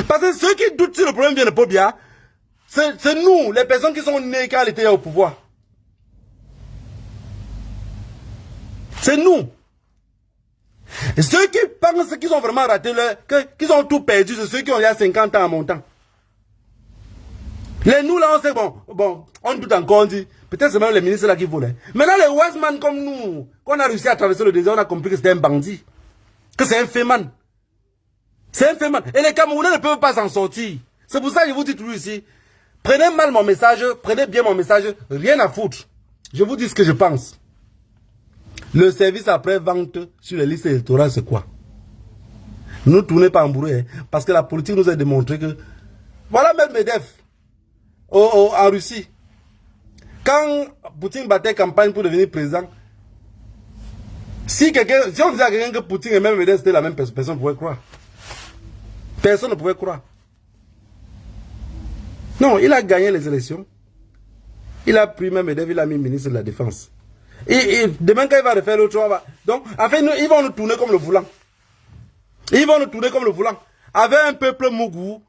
Parce que ceux qui doutent si le problème vient de Paul Biya, c'est nous, les personnes qui sont nées quand elle était au pouvoir. C'est nous. Et ceux qui pensent qu'ils ont vraiment raté qu'ils ont tout perdu, c'est ceux qui ont il y a 50 ans en montant. Les nous là, on sait, bon, on doute encore, on dit, peut-être c'est même les ministres là qui voulaient. Maintenant les Westman comme nous, qu'on a réussi à traverser le désert, on a compris que c'était un bandit. Que c'est un Féman. C'est un Féman. Et les Camerounais ne peuvent pas s'en sortir. C'est pour ça que je vous dis toujours ici, prenez mal mon message, prenez bien mon message, rien à foutre. Je vous dis ce que je pense. Le service après-vente sur les listes électorales, c'est quoi? Ne tournez pas en bourré, hein, parce que la politique nous a démontré que... Voilà Medvedev, en Russie. Quand Poutine battait campagne pour devenir président, si on disait à quelqu'un que Poutine et Medvedev c'était la même personne, personne ne pouvait croire. Personne ne pouvait croire. Non, il a gagné les élections. Il a pris Medvedev, il a mis ministre de la Défense. Et demain, quand il va refaire l'autre chose, donc, en fait, ils vont nous tourner comme le voulant. Ils vont nous tourner comme le voulant. Avec un peuple mougou,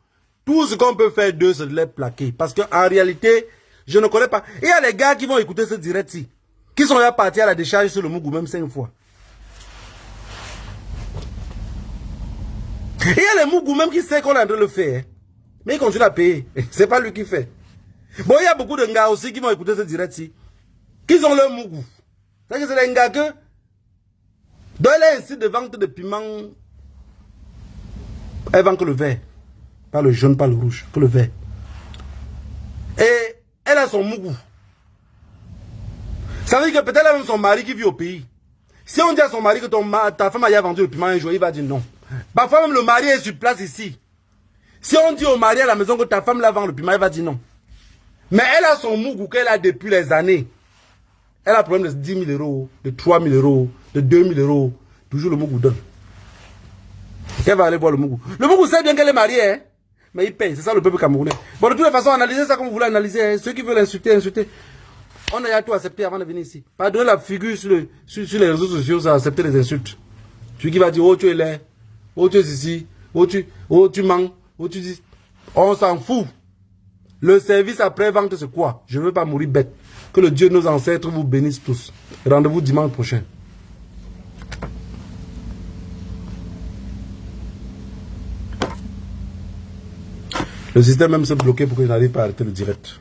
tout ce qu'on peut faire d'eux, c'est de les plaquer. Parce qu'en réalité, je ne connais pas. Il y a les gars qui vont écouter ce direct-ci, qui sont là partis à la décharge sur le mougou, même 5 fois. Il y a les mougou même qui savent qu'on est en train de le faire. Mais ils continuent à payer. C'est pas lui qui fait. Bon, il y a beaucoup de gars aussi qui vont écouter ce direct-ci, qui ont leur mougou. C'est-à-dire que c'est les gars que, dans les sites de vente de piment, elle vend que le vert. Pas le jaune, pas le rouge, que le vert. Et elle a son mougou. Ça veut dire que peut-être elle a même son mari qui vit au pays. Si on dit à son mari que ta femme a vendu le piment un jour, il va dire non. Parfois même le mari est sur place ici. Si on dit au mari à la maison que ta femme la vend le piment, il va dire non. Mais elle a son mougou qu'elle a depuis les années. Elle a un problème de 10 000 euros, de 3 000 euros, de 2 000 euros. Toujours le mougou donne. Elle va aller voir le mougou. Le mougou sait bien qu'elle est mariée, hein? Mais il paye. C'est ça le peuple camerounais. Bon, de toute façon, analysez ça comme vous voulez analyser. Hein. Ceux qui veulent insulter, insulter. On a tout accepté avant de venir ici. Pas donner la figure sur les réseaux sociaux, ça accepter les insultes. Celui qui va dire, oh tu es là, oh tu es ici, oh tu mens, oh tu dis. On s'en fout. Le service après-vente, c'est quoi? Je ne veux pas mourir bête. Que le Dieu de nos ancêtres vous bénisse tous. Rendez-vous dimanche prochain. Le système même s'est bloqué pour que je n'arrive pas à arrêter le direct.